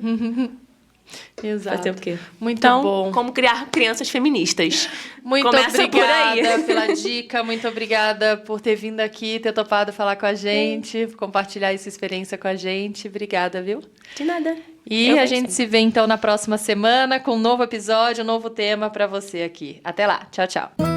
Exato. Fazer o quê? Muito Então, bom. como criar crianças feministas. Muito Começa obrigada por aí. pela dica, muito obrigada por ter vindo aqui, ter topado falar com a gente, compartilhar essa experiência com a gente. Obrigada, viu? De nada. E a gente se vê então na próxima semana com um novo episódio, um novo tema para você aqui. Até lá. Tchau, tchau.